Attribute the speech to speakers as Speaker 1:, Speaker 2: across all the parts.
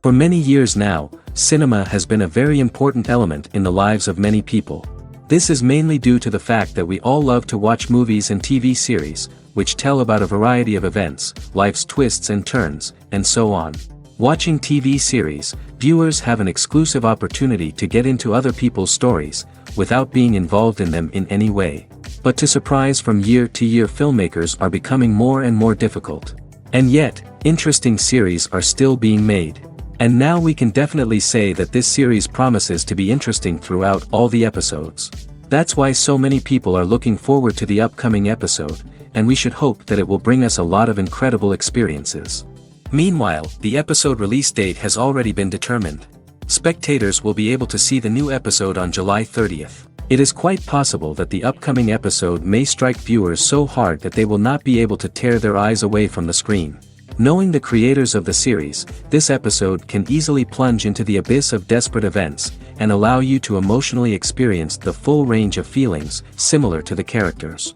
Speaker 1: For many years now, cinema has been a very important element in the lives of many people. This is mainly due to the fact that we all love to watch movies and TV series, which tell about a variety of events, life's twists and turns, and so on. Watching TV series, viewers have an exclusive opportunity to get into other people's stories, without being involved in them in any way. But to surprise from year to year, filmmakers are becoming more and more difficult. And yet, interesting series are still being made. And now we can definitely say that this series promises to be interesting throughout all the episodes. That's why so many people are looking forward to the upcoming episode, and we should hope that it will bring us a lot of incredible experiences. Meanwhile, the episode release date has already been determined. Spectators will be able to see the new episode on July 30th. It is quite possible that the upcoming episode may strike viewers so hard that they will not be able to tear their eyes away from the screen. Knowing the creators of the series, this episode can easily plunge into the abyss of desperate events, and allow you to emotionally experience the full range of feelings, similar to the characters.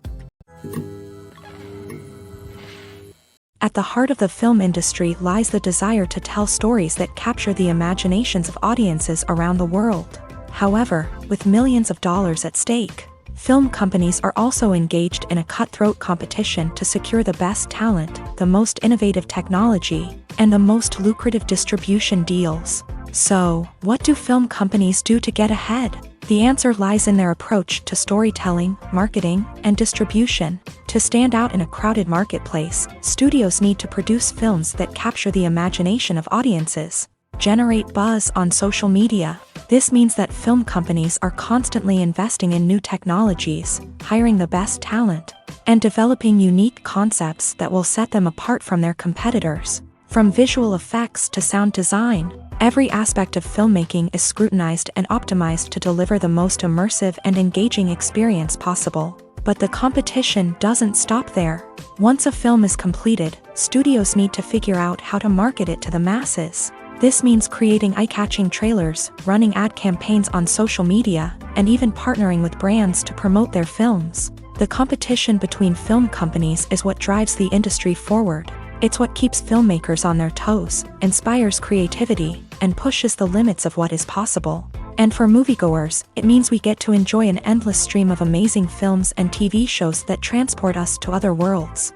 Speaker 2: At the heart of the film industry lies the desire to tell stories that capture the imaginations of audiences around the world. However, with millions of dollars at stake, film companies are also engaged in a cutthroat competition to secure the best talent, the most innovative technology, and the most lucrative distribution deals. So, what do film companies do to get ahead? The answer lies in their approach to storytelling, marketing, and distribution. To stand out in a crowded marketplace, studios need to produce films that capture the imagination of audiences, generate buzz on social media. This means that film companies are constantly investing in new technologies, hiring the best talent, and developing unique concepts that will set them apart from their competitors. From visual effects to sound design, every aspect of filmmaking is scrutinized and optimized to deliver the most immersive and engaging experience possible. But the competition doesn't stop there. Once a film is completed, studios need to figure out how to market it to the masses. This means creating eye-catching trailers, running ad campaigns on social media, and even partnering with brands to promote their films. The competition between film companies is what drives the industry forward. It's what keeps filmmakers on their toes, inspires creativity, and pushes the limits of what is possible. And for moviegoers, it means we get to enjoy an endless stream of amazing films and TV shows that transport us to other worlds.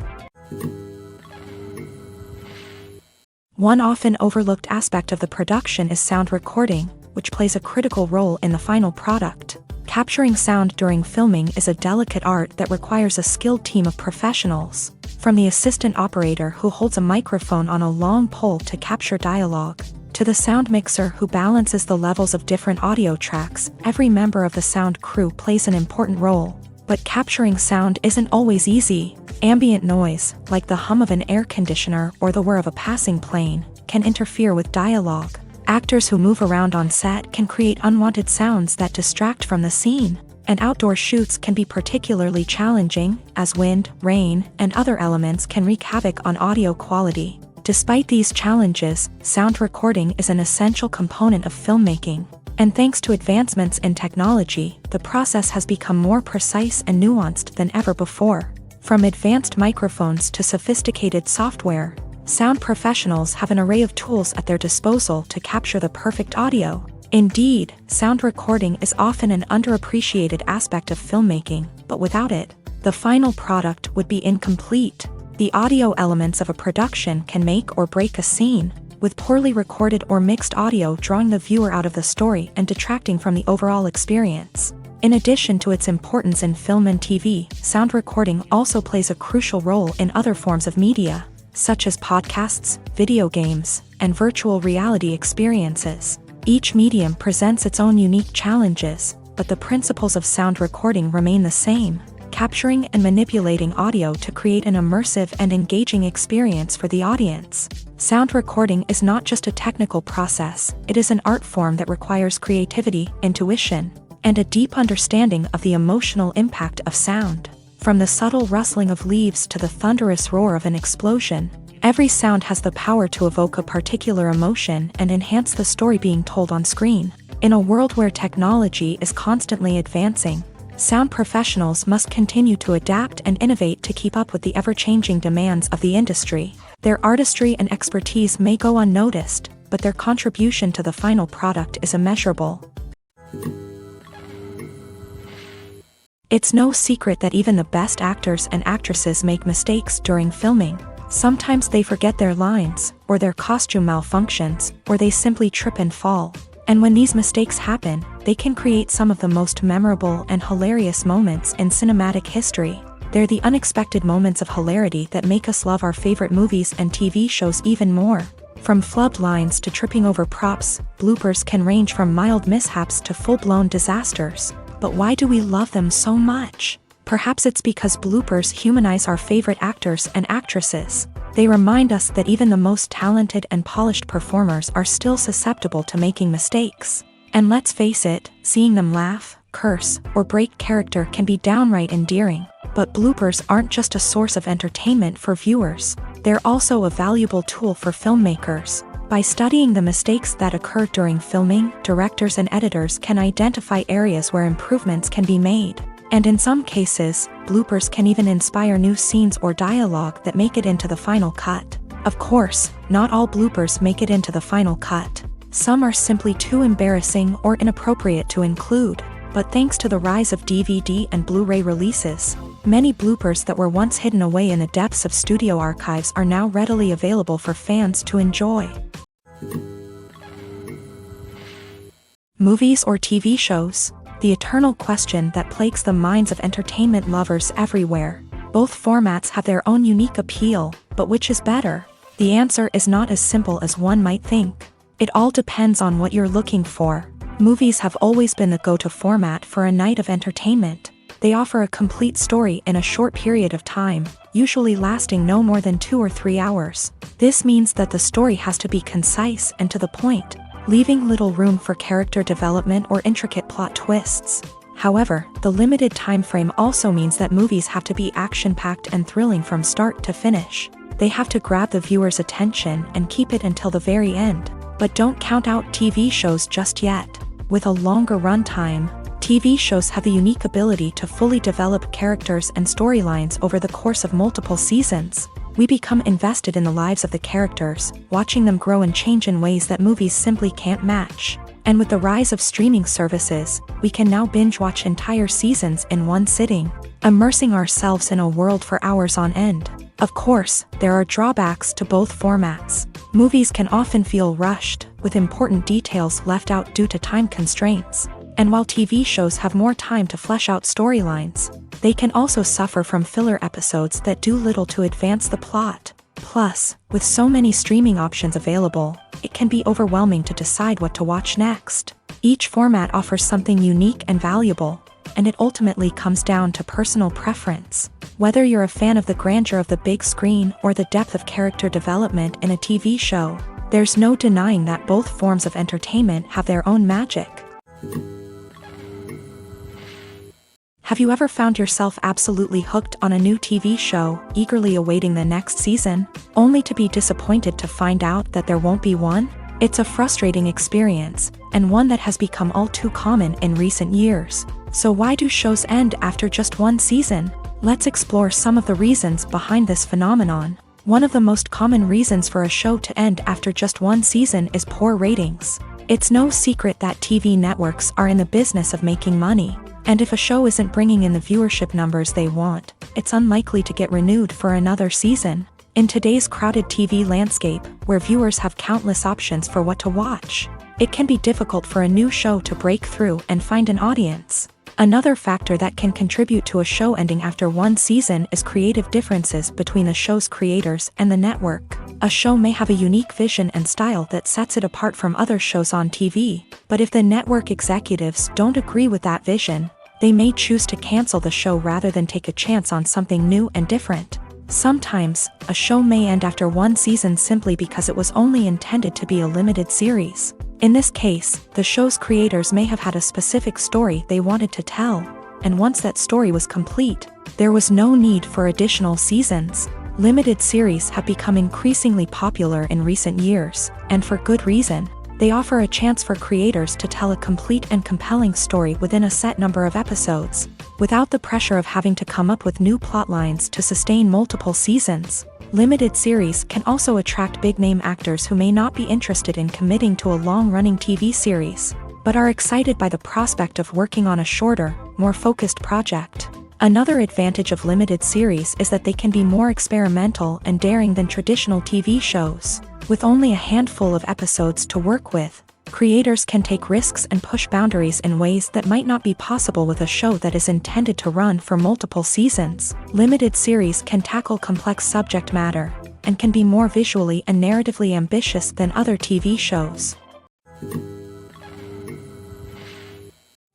Speaker 2: One often overlooked aspect of the production is sound recording, which plays a critical role in the final product. Capturing sound during filming is a delicate art that requires a skilled team of professionals. From the assistant operator who holds a microphone on a long pole to capture dialogue, to the sound mixer who balances the levels of different audio tracks, every member of the sound crew plays an important role. But capturing sound isn't always easy. Ambient noise, like the hum of an air conditioner or the whir of a passing plane, can interfere with dialogue. Actors who move around on set can create unwanted sounds that distract from the scene. And outdoor shoots can be particularly challenging, as wind, rain, and other elements can wreak havoc on audio quality. Despite these challenges, sound recording is an essential component of filmmaking. And thanks to advancements in technology, the process has become more precise and nuanced than ever before. From advanced microphones to sophisticated software, sound professionals have an array of tools at their disposal to capture the perfect audio. Indeed, sound recording is often an underappreciated aspect of filmmaking, but without it, the final product would be incomplete. The audio elements of a production can make or break a scene, with poorly recorded or mixed audio drawing the viewer out of the story and detracting from the overall experience. In addition to its importance in film and TV, sound recording also plays a crucial role in other forms of media, such as podcasts, video games, and virtual reality experiences. Each medium presents its own unique challenges, but the principles of sound recording remain the same: capturing and manipulating audio to create an immersive and engaging experience for the audience. Sound recording is not just a technical process, it is an art form that requires creativity, intuition, and a deep understanding of the emotional impact of sound. From the subtle rustling of leaves to the thunderous roar of an explosion, every sound has the power to evoke a particular emotion and enhance the story being told on screen. In a world where technology is constantly advancing, sound professionals must continue to adapt and innovate to keep up with the ever-changing demands of the industry. Their artistry and expertise may go unnoticed, but their contribution to the final product is immeasurable. It's no secret that even the best actors and actresses make mistakes during filming. Sometimes they forget their lines, or their costume malfunctions, or they simply trip and fall. And when these mistakes happen, they can create some of the most memorable and hilarious moments in cinematic history. They're the unexpected moments of hilarity that make us love our favorite movies and TV shows even more. From flubbed lines to tripping over props, bloopers can range from mild mishaps to full-blown disasters. But why do we love them so much? Perhaps it's because bloopers humanize our favorite actors and actresses. They remind us that even the most talented and polished performers are still susceptible to making mistakes. And let's face it, seeing them laugh, curse, or break character can be downright endearing. But bloopers aren't just a source of entertainment for viewers. They're also a valuable tool for filmmakers. By studying the mistakes that occur during filming, directors and editors can identify areas where improvements can be made. And in some cases, bloopers can even inspire new scenes or dialogue that make it into the final cut. Of course, not all bloopers make it into the final cut. Some are simply too embarrassing or inappropriate to include. But thanks to the rise of DVD and Blu-ray releases, many bloopers that were once hidden away in the depths of studio archives are now readily available for fans to enjoy. Movies or TV shows? The eternal question that plagues the minds of entertainment lovers everywhere. Both formats have their own unique appeal, but which is better? The answer is not as simple as one might think. It all depends on what you're looking for. Movies have always been the go-to format for a night of entertainment. They offer a complete story in a short period of time, usually lasting no more than 2 or 3 hours. This means that the story has to be concise and to the point, leaving little room for character development or intricate plot twists. However, the limited time frame also means that movies have to be action-packed and thrilling from start to finish. They have to grab the viewer's attention and keep it until the very end. But don't count out TV shows just yet. With a longer runtime, TV shows have the unique ability to fully develop characters and storylines over the course of multiple seasons. We become invested in the lives of the characters, watching them grow and change in ways that movies simply can't match. And with the rise of streaming services, we can now binge-watch entire seasons in one sitting, immersing ourselves in a world for hours on end. Of course, there are drawbacks to both formats. Movies can often feel rushed, with important details left out due to time constraints. And while TV shows have more time to flesh out storylines, they can also suffer from filler episodes that do little to advance the plot. Plus, with so many streaming options available, it can be overwhelming to decide what to watch next. Each format offers something unique and valuable, and it ultimately comes down to personal preference. Whether you're a fan of the grandeur of the big screen or the depth of character development in a TV show, there's no denying that both forms of entertainment have their own magic. Have you ever found yourself absolutely hooked on a new TV show, eagerly awaiting the next season, only to be disappointed to find out that there won't be one? It's a frustrating experience, and one that has become all too common in recent years. So why do shows end after just one season? Let's explore some of the reasons behind this phenomenon. One of the most common reasons for a show to end after just one season is poor ratings. It's no secret that TV networks are in the business of making money. And if a show isn't bringing in the viewership numbers they want, it's unlikely to get renewed for another season. In today's crowded TV landscape, where viewers have countless options for what to watch, it can be difficult for a new show to break through and find an audience. Another factor that can contribute to a show ending after one season is creative differences between the show's creators and the network. A show may have a unique vision and style that sets it apart from other shows on TV, but if the network executives don't agree with that vision, they may choose to cancel the show rather than take a chance on something new and different. Sometimes, a show may end after one season simply because it was only intended to be a limited series. In this case, the show's creators may have had a specific story they wanted to tell, and once that story was complete, there was no need for additional seasons. Limited series have become increasingly popular in recent years, and for good reason. They offer a chance for creators to tell a complete and compelling story within a set number of episodes, without the pressure of having to come up with new plot lines to sustain multiple seasons. Limited series can also attract big-name actors who may not be interested in committing to a long-running TV series, but are excited by the prospect of working on a shorter, more focused project. Another advantage of limited series is that they can be more experimental and daring than traditional TV shows. With only a handful of episodes to work with, creators can take risks and push boundaries in ways that might not be possible with a show that is intended to run for multiple seasons. Limited series can tackle complex subject matter, and can be more visually and narratively ambitious than other TV shows.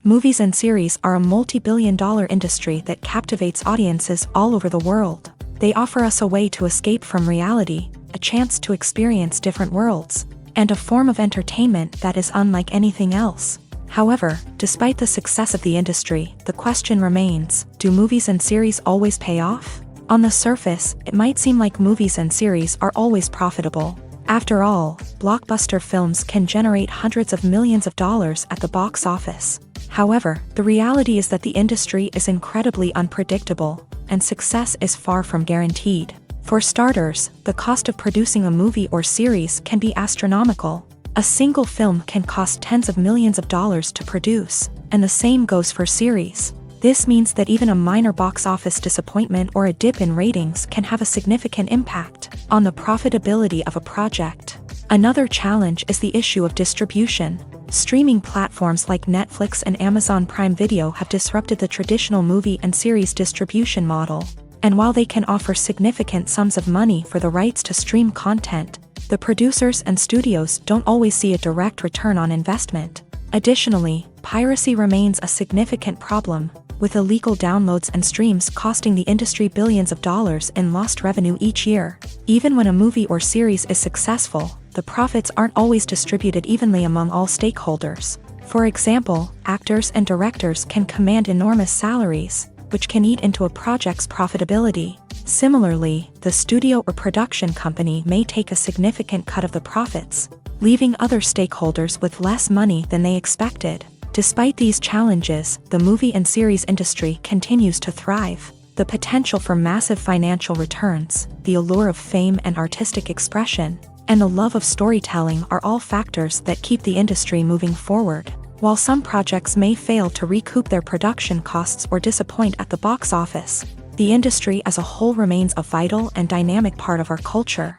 Speaker 2: Movies and series are a multi-billion-dollar industry that captivates audiences all over the world. They offer us a way to escape from reality, a chance to experience different worlds, and a form of entertainment that is unlike anything else. However, despite the success of the industry, the question remains, do movies and series always pay off? On the surface, it might seem like movies and series are always profitable. After all, blockbuster films can generate hundreds of millions of dollars at the box office. However, the reality is that the industry is incredibly unpredictable, and success is far from guaranteed. For starters, the cost of producing a movie or series can be astronomical. A single film can cost tens of millions of dollars to produce, and the same goes for series. This means that even a minor box office disappointment or a dip in ratings can have a significant impact on the profitability of a project. Another challenge is the issue of distribution. Streaming platforms like Netflix and Amazon Prime Video have disrupted the traditional movie and series distribution model. And while they can offer significant sums of money for the rights to stream content, the producers and studios don't always see a direct return on investment. Additionally, piracy remains a significant problem, with illegal downloads and streams costing the industry billions of dollars in lost revenue each year. Even when a movie or series is successful, the profits aren't always distributed evenly among all stakeholders. For example, actors and directors can command enormous salaries, which can eat into a project's profitability. Similarly, the studio or production company may take a significant cut of the profits, leaving other stakeholders with less money than they expected. Despite these challenges, the movie and series industry continues to thrive. The potential for massive financial returns, the allure of fame and artistic expression, and the love of storytelling are all factors that keep the industry moving forward. While some projects may fail to recoup their production costs or disappoint at the box office, the industry as a whole remains a vital and dynamic part of our culture.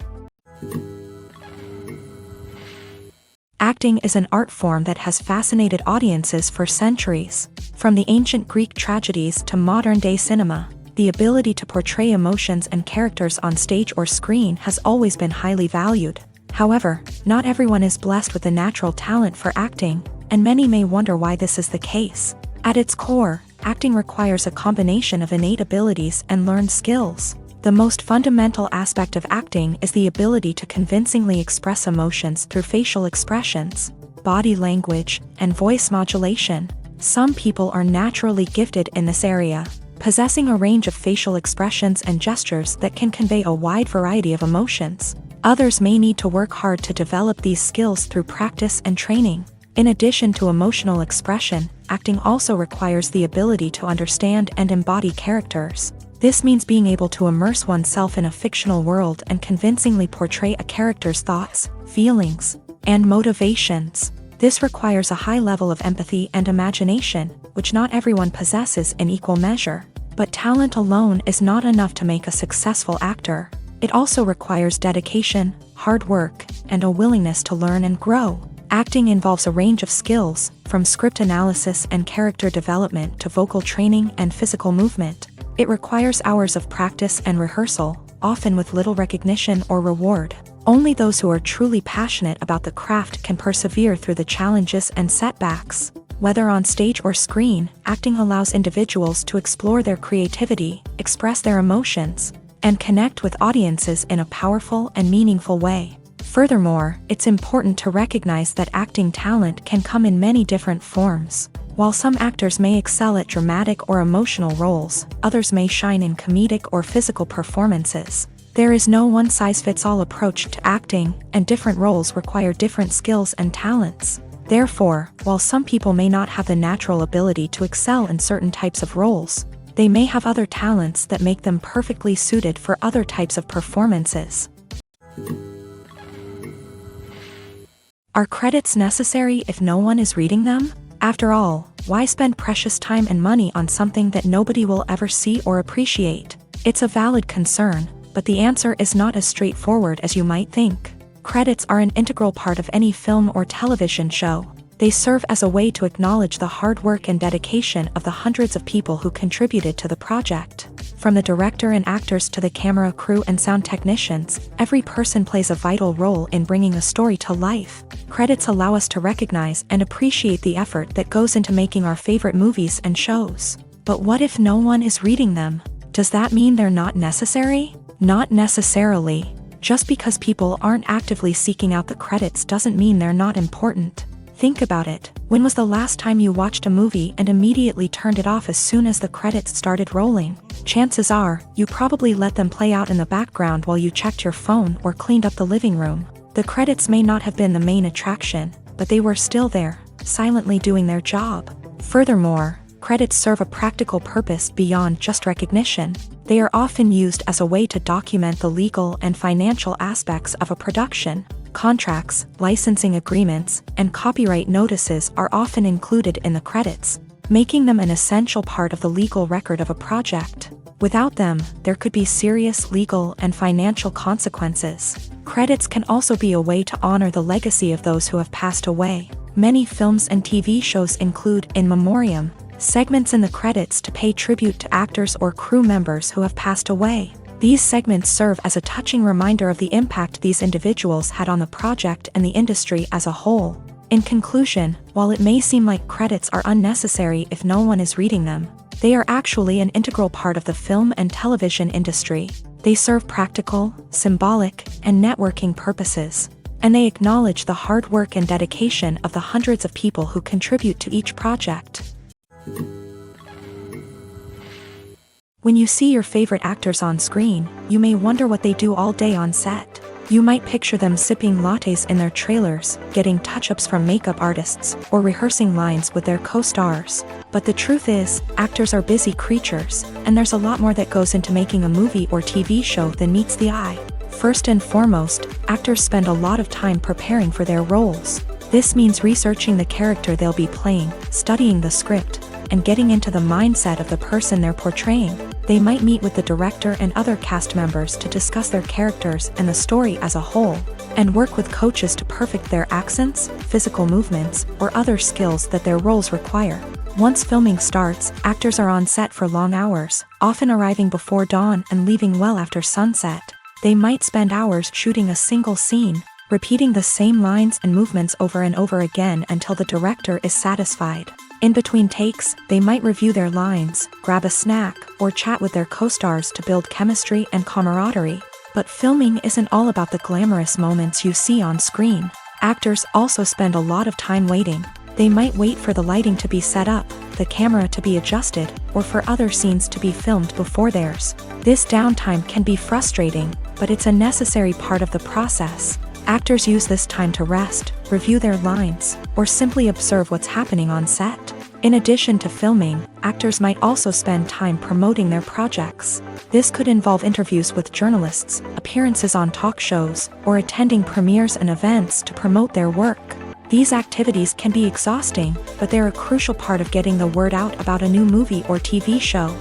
Speaker 2: Acting is an art form that has fascinated audiences for centuries. From the ancient Greek tragedies to modern-day cinema, the ability to portray emotions and characters on stage or screen has always been highly valued. However, not everyone is blessed with a natural talent for acting, and many may wonder why this is the case. At its core, acting requires a combination of innate abilities and learned skills. The most fundamental aspect of acting is the ability to convincingly express emotions through facial expressions, body language, and voice modulation. Some people are naturally gifted in this area, possessing a range of facial expressions and gestures that can convey a wide variety of emotions. Others may need to work hard to develop these skills through practice and training. In addition to emotional expression, acting also requires the ability to understand and embody characters. This means being able to immerse oneself in a fictional world and convincingly portray a character's thoughts, feelings, and motivations. This requires a high level of empathy and imagination, which not everyone possesses in equal measure. But talent alone is not enough to make a successful actor. It also requires dedication, hard work, and a willingness to learn and grow. Acting involves a range of skills, from script analysis and character development to vocal training and physical movement. It requires hours of practice and rehearsal, often with little recognition or reward. Only those who are truly passionate about the craft can persevere through the challenges and setbacks. Whether on stage or screen, acting allows individuals to explore their creativity, express their emotions, and connect with audiences in a powerful and meaningful way. Furthermore, it's important to recognize that acting talent can come in many different forms. While some actors may excel at dramatic or emotional roles, others may shine in comedic or physical performances. There is no one-size-fits-all approach to acting, and different roles require different skills and talents. Therefore, while some people may not have the natural ability to excel in certain types of roles, they may have other talents that make them perfectly suited for other types of performances. Are credits necessary if no one is reading them? After all, why spend precious time and money on something that nobody will ever see or appreciate? It's a valid concern, but the answer is not as straightforward as you might think. Credits are an integral part of any film or television show. They serve as a way to acknowledge the hard work and dedication of the hundreds of people who contributed to the project. From the director and actors to the camera crew and sound technicians, every person plays a vital role in bringing a story to life. Credits allow us to recognize and appreciate the effort that goes into making our favorite movies and shows. But what if no one is reading them? Does that mean they're not necessary? Not necessarily. Just because people aren't actively seeking out the credits doesn't mean they're not important. Think about it. When was the last time you watched a movie and immediately turned it off as soon as the credits started rolling? Chances are, you probably let them play out in the background while you checked your phone or cleaned up the living room. The credits may not have been the main attraction, but they were still there, silently doing their job. Furthermore, credits serve a practical purpose beyond just recognition. They are often used as a way to document the legal and financial aspects of a production. Contracts, licensing agreements, and copyright notices are often included in the credits, making them an essential part of the legal record of a project. Without them, there could be serious legal and financial consequences. Credits can also be a way to honor the legacy of those who have passed away. Many films and TV shows include in memoriam segments in the credits to pay tribute to actors or crew members who have passed away. These segments serve as a touching reminder of the impact these individuals had on the project and the industry as a whole. In conclusion, while it may seem like credits are unnecessary if no one is reading them, they are actually an integral part of the film and television industry. They serve practical, symbolic, and networking purposes, and they acknowledge the hard work and dedication of the hundreds of people who contribute to each project. When you see your favorite actors on screen, you may wonder what they do all day on set. You might picture them sipping lattes in their trailers, getting touch-ups from makeup artists, or rehearsing lines with their co-stars. But the truth is, actors are busy creatures, and there's a lot more that goes into making a movie or TV show than meets the eye. First and foremost, actors spend a lot of time preparing for their roles. This means researching the character they'll be playing, studying the script, and getting into the mindset of the person they're portraying. They might meet with the director and other cast members to discuss their characters and the story as a whole, and work with coaches to perfect their accents, physical movements, or other skills that their roles require. Once filming starts, actors are on set for long hours, often arriving before dawn and leaving well after sunset. They might spend hours shooting a single scene, repeating the same lines and movements over and over again until the director is satisfied. In between takes, they might review their lines, grab a snack, or chat with their co-stars to build chemistry and camaraderie. But filming isn't all about the glamorous moments you see on screen. Actors also spend a lot of time waiting. They might wait for the lighting to be set up, the camera to be adjusted, or for other scenes to be filmed before theirs. This downtime can be frustrating, but it's a necessary part of the process. Actors use this time to rest, review their lines, or simply observe what's happening on set. In addition to filming, actors might also spend time promoting their projects. This could involve interviews with journalists, appearances on talk shows, or attending premieres and events to promote their work. These activities can be exhausting, but they're a crucial part of getting the word out about a new movie or TV show.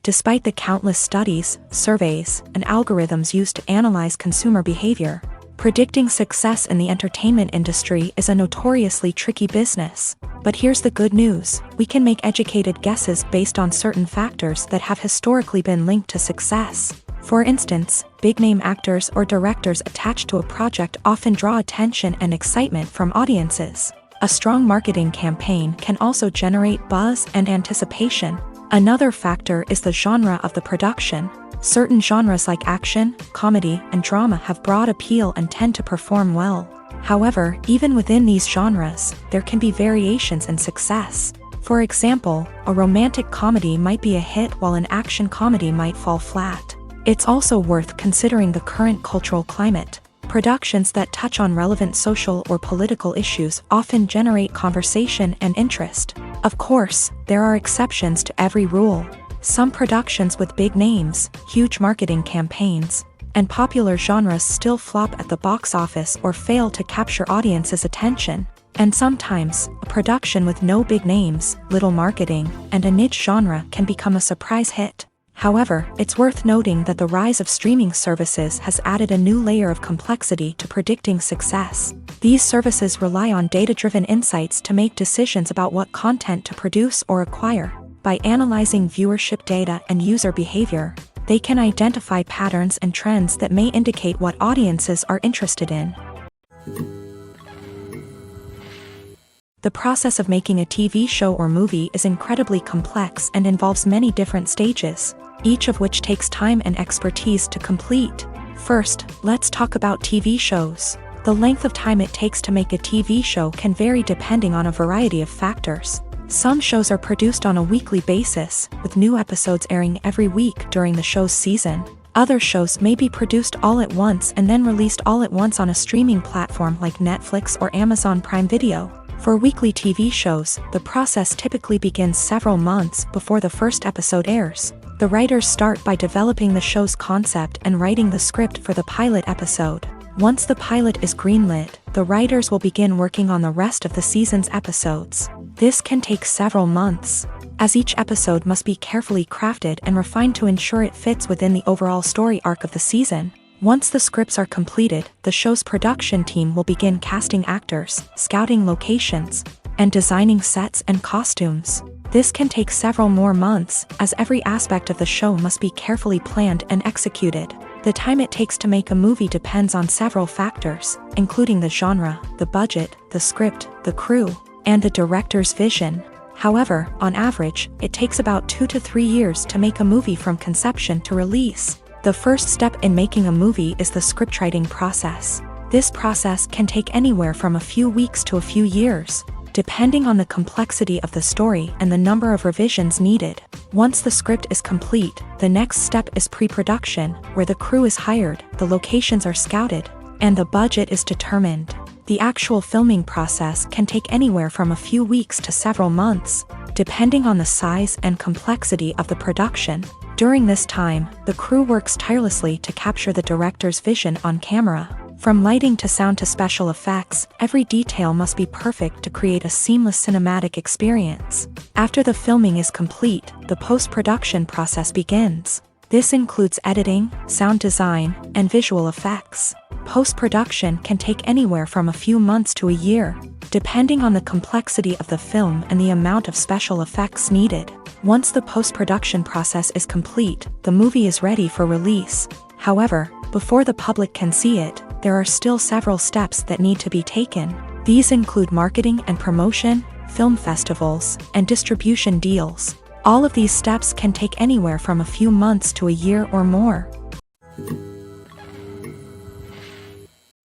Speaker 2: Despite the countless studies, surveys, and algorithms used to analyze consumer behavior, predicting success in the entertainment industry is a notoriously tricky business. But here's the good news: we can make educated guesses based on certain factors that have historically been linked to success. For instance, big-name actors or directors attached to a project often draw attention and excitement from audiences. A strong marketing campaign can also generate buzz and anticipation. Another factor is the genre of the production. Certain genres like action, comedy, and drama have broad appeal and tend to perform well. However, even within these genres, there can be variations in success. For example, a romantic comedy might be a hit while an action comedy might fall flat. It's also worth considering the current cultural climate. Productions that touch on relevant social or political issues often generate conversation and interest. Of course, there are exceptions to every rule. Some productions with big names, huge marketing campaigns, and popular genres still flop at the box office or fail to capture audiences' attention. And sometimes, a production with no big names, little marketing, and a niche genre can become a surprise hit. However, it's worth noting that the rise of streaming services has added a new layer of complexity to predicting success. These services rely on data-driven insights to make decisions about what content to produce or acquire. By analyzing viewership data and user behavior, they can identify patterns and trends that may indicate what audiences are interested in. The process of making a TV show or movie is incredibly complex and involves many different stages, each of which takes time and expertise to complete. First, let's talk about TV shows. The length of time it takes to make a TV show can vary depending on a variety of factors. Some shows are produced on a weekly basis, with new episodes airing every week during the show's season. Other shows may be produced all at once and then released all at once on a streaming platform like Netflix or Amazon Prime Video. For weekly TV shows, the process typically begins several months before the first episode airs. The writers start by developing the show's concept and writing the script for the pilot episode. Once the pilot is greenlit, the writers will begin working on the rest of the season's episodes. This can take several months, as each episode must be carefully crafted and refined to ensure it fits within the overall story arc of the season. Once the scripts are completed, the show's production team will begin casting actors, scouting locations, and designing sets and costumes. This can take several more months, as every aspect of the show must be carefully planned and executed. The time it takes to make a movie depends on several factors, including the genre, the budget, the script, the crew, and the director's vision. However, on average, it takes about 2 to 3 years to make a movie from conception to release. The first step in making a movie is the scriptwriting process. This process can take anywhere from a few weeks to a few years, depending on the complexity of the story and the number of revisions needed. Once the script is complete, the next step is pre-production, where the crew is hired, the locations are scouted, and the budget is determined. The actual filming process can take anywhere from a few weeks to several months, depending on the size and complexity of the production. During this time, the crew works tirelessly to capture the director's vision on camera. From lighting to sound to special effects, every detail must be perfect to create a seamless cinematic experience. After the filming is complete, the post-production process begins. This includes editing, sound design, and visual effects. Post-production can take anywhere from a few months to a year, depending on the complexity of the film and the amount of special effects needed. Once the post-production process is complete, the movie is ready for release. However, before the public can see it, there are still several steps that need to be taken. These include marketing and promotion, film festivals, and distribution deals. All of these steps can take anywhere from a few months to a year or more.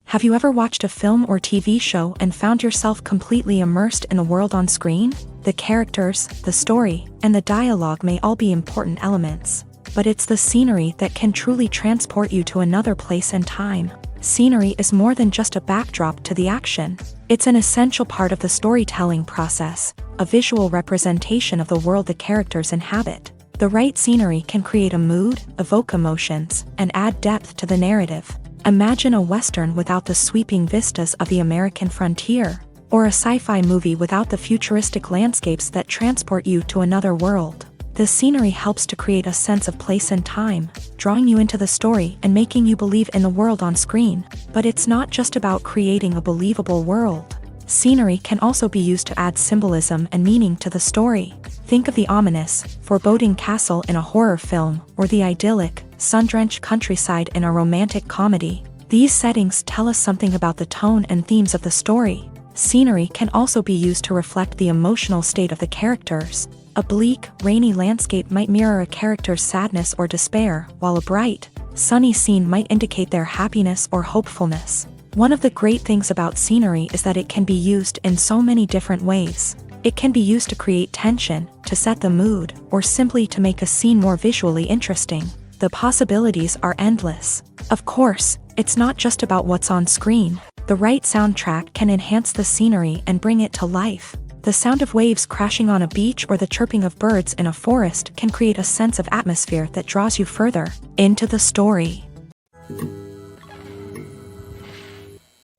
Speaker 2: Have you ever watched a film or TV show and found yourself completely immersed in the world on screen? The characters, the story, and the dialogue may all be important elements, but it's the scenery that can truly transport you to another place and time. Scenery is more than just a backdrop to the action. It's an essential part of the storytelling process, a visual representation of the world the characters inhabit. The right scenery can create a mood, evoke emotions, and add depth to the narrative. Imagine a Western without the sweeping vistas of the American frontier, or a sci-fi movie without the futuristic landscapes that transport you to another world. The scenery helps to create a sense of place and time, drawing you into the story and making you believe in the world on screen. But it's not just about creating a believable world. Scenery can also be used to add symbolism and meaning to the story. Think of the ominous, foreboding castle in a horror film, or the idyllic, sun-drenched countryside in a romantic comedy. These settings tell us something about the tone and themes of the story. Scenery can also be used to reflect the emotional state of the characters. A bleak, rainy landscape might mirror a character's sadness or despair, while a bright, sunny scene might indicate their happiness or hopefulness. One of the great things about scenery is that it can be used in so many different ways. It can be used to create tension, to set the mood, or simply to make a scene more visually interesting. The possibilities are endless. Of course, it's not just about what's on screen. The right soundtrack can enhance the scenery and bring it to life. The sound of waves crashing on a beach or the chirping of birds in a forest can create a sense of atmosphere that draws you further into the story.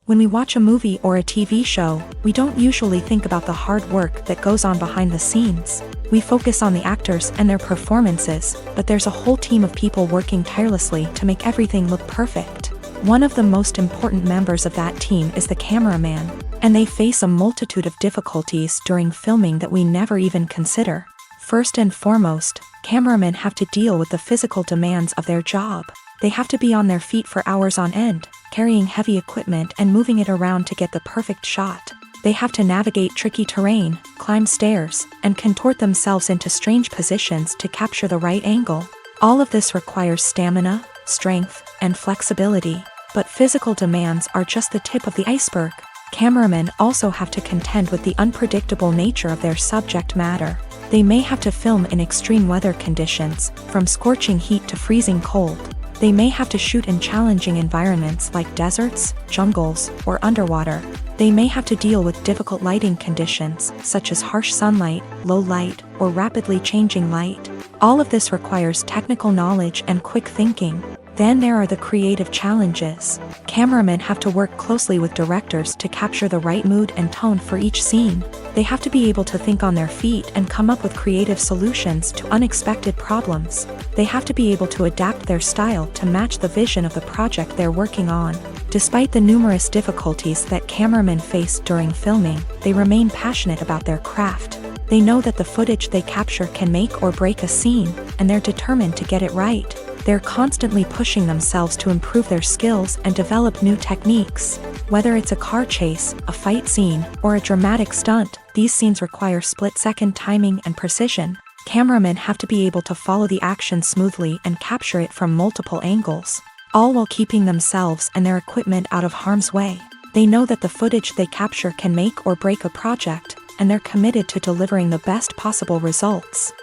Speaker 2: When we watch a movie or a TV show, we don't usually think about the hard work that goes on behind the scenes. We focus on the actors and their performances, but there's a whole team of people working tirelessly to make everything look perfect. One of the most important members of that team is the cameraman, and they face a multitude of difficulties during filming that we never even consider. First and foremost, cameramen have to deal with the physical demands of their job. They have to be on their feet for hours on end, carrying heavy equipment and moving it around to get the perfect shot. They have to navigate tricky terrain, climb stairs, and contort themselves into strange positions to capture the right angle. All of this requires stamina, strength, and flexibility. But physical demands are just the tip of the iceberg. Cameramen also have to contend with the unpredictable nature of their subject matter. They may have to film in extreme weather conditions, from scorching heat to freezing cold. They may have to shoot in challenging environments like deserts, jungles, or underwater. They may have to deal with difficult lighting conditions, such as harsh sunlight, low light, or rapidly changing light. All of this requires technical knowledge and quick thinking. Then there are the creative challenges. Cameramen have to work closely with directors to capture the right mood and tone for each scene. They have to be able to think on their feet and come up with creative solutions to unexpected problems. They have to be able to adapt their style to match the vision of the project they're working on. Despite the numerous difficulties that cameramen face during filming, they remain passionate about their craft. They know that the footage they capture can make or break a scene, and they're determined to get it right. They're constantly pushing themselves to improve their skills and develop new techniques. Whether it's a car chase, a fight scene, or a dramatic stunt, these scenes require split-second timing and precision. Cameramen have to be able to follow the action smoothly and capture it from multiple angles, all while keeping themselves and their equipment out of harm's way. They know that the footage they capture can make or break a project, and they're committed to delivering the best possible results.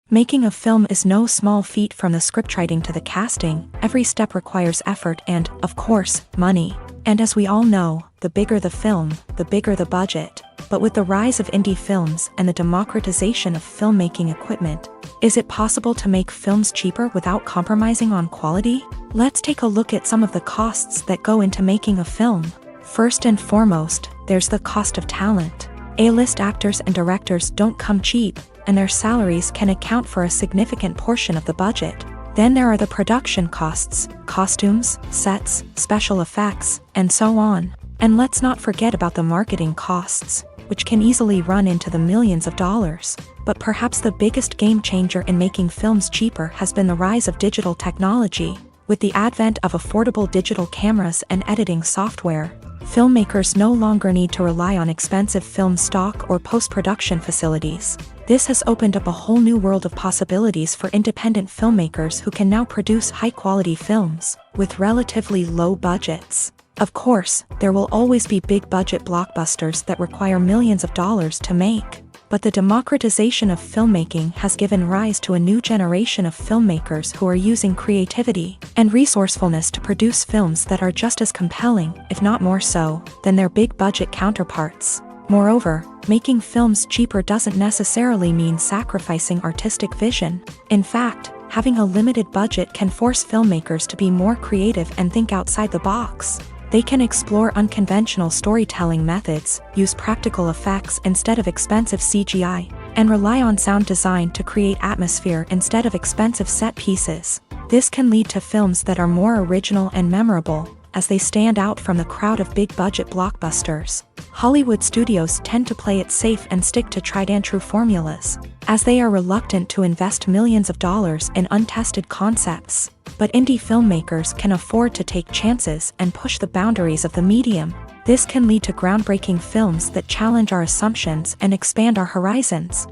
Speaker 2: Making a film is no small feat. From the scriptwriting to the casting, every step requires effort and, of course, money. And as we all know, the bigger the film, the bigger the budget. But with the rise of indie films and the democratization of filmmaking equipment, is it possible to make films cheaper without compromising on quality? Let's take a look at some of the costs that go into making a film. First and foremost, there's the cost of talent. A-list actors and directors don't come cheap, and their salaries can account for a significant portion of the budget. Then there are the production costs, costumes, sets, special effects, and so on. And let's not forget about the marketing costs, which can easily run into the millions of dollars. But perhaps the biggest game changer in making films cheaper has been the rise of digital technology. With the advent of affordable digital cameras and editing software, filmmakers no longer need to rely on expensive film stock or post-production facilities. This has opened up a whole new world of possibilities for independent filmmakers who can now produce high-quality films with relatively low budgets. Of course, there will always be big-budget blockbusters that require millions of dollars to make. But the democratization of filmmaking has given rise to a new generation of filmmakers who are using creativity and resourcefulness to produce films that are just as compelling, if not more so, than their big-budget counterparts. Moreover, making films cheaper doesn't necessarily mean sacrificing artistic vision. In fact, having a limited budget can force filmmakers to be more creative and think outside the box. They can explore unconventional storytelling methods, use practical effects instead of expensive CGI, and rely on sound design to create atmosphere instead of expensive set pieces. This can lead to films that are more original and memorable, as they stand out from the crowd of big-budget blockbusters. Hollywood studios tend to play it safe and stick to tried-and-true formulas, as they are reluctant to invest millions of dollars in untested concepts. But indie filmmakers can afford to take chances and push the boundaries of the medium. This can lead to groundbreaking films that challenge our assumptions and expand our horizons.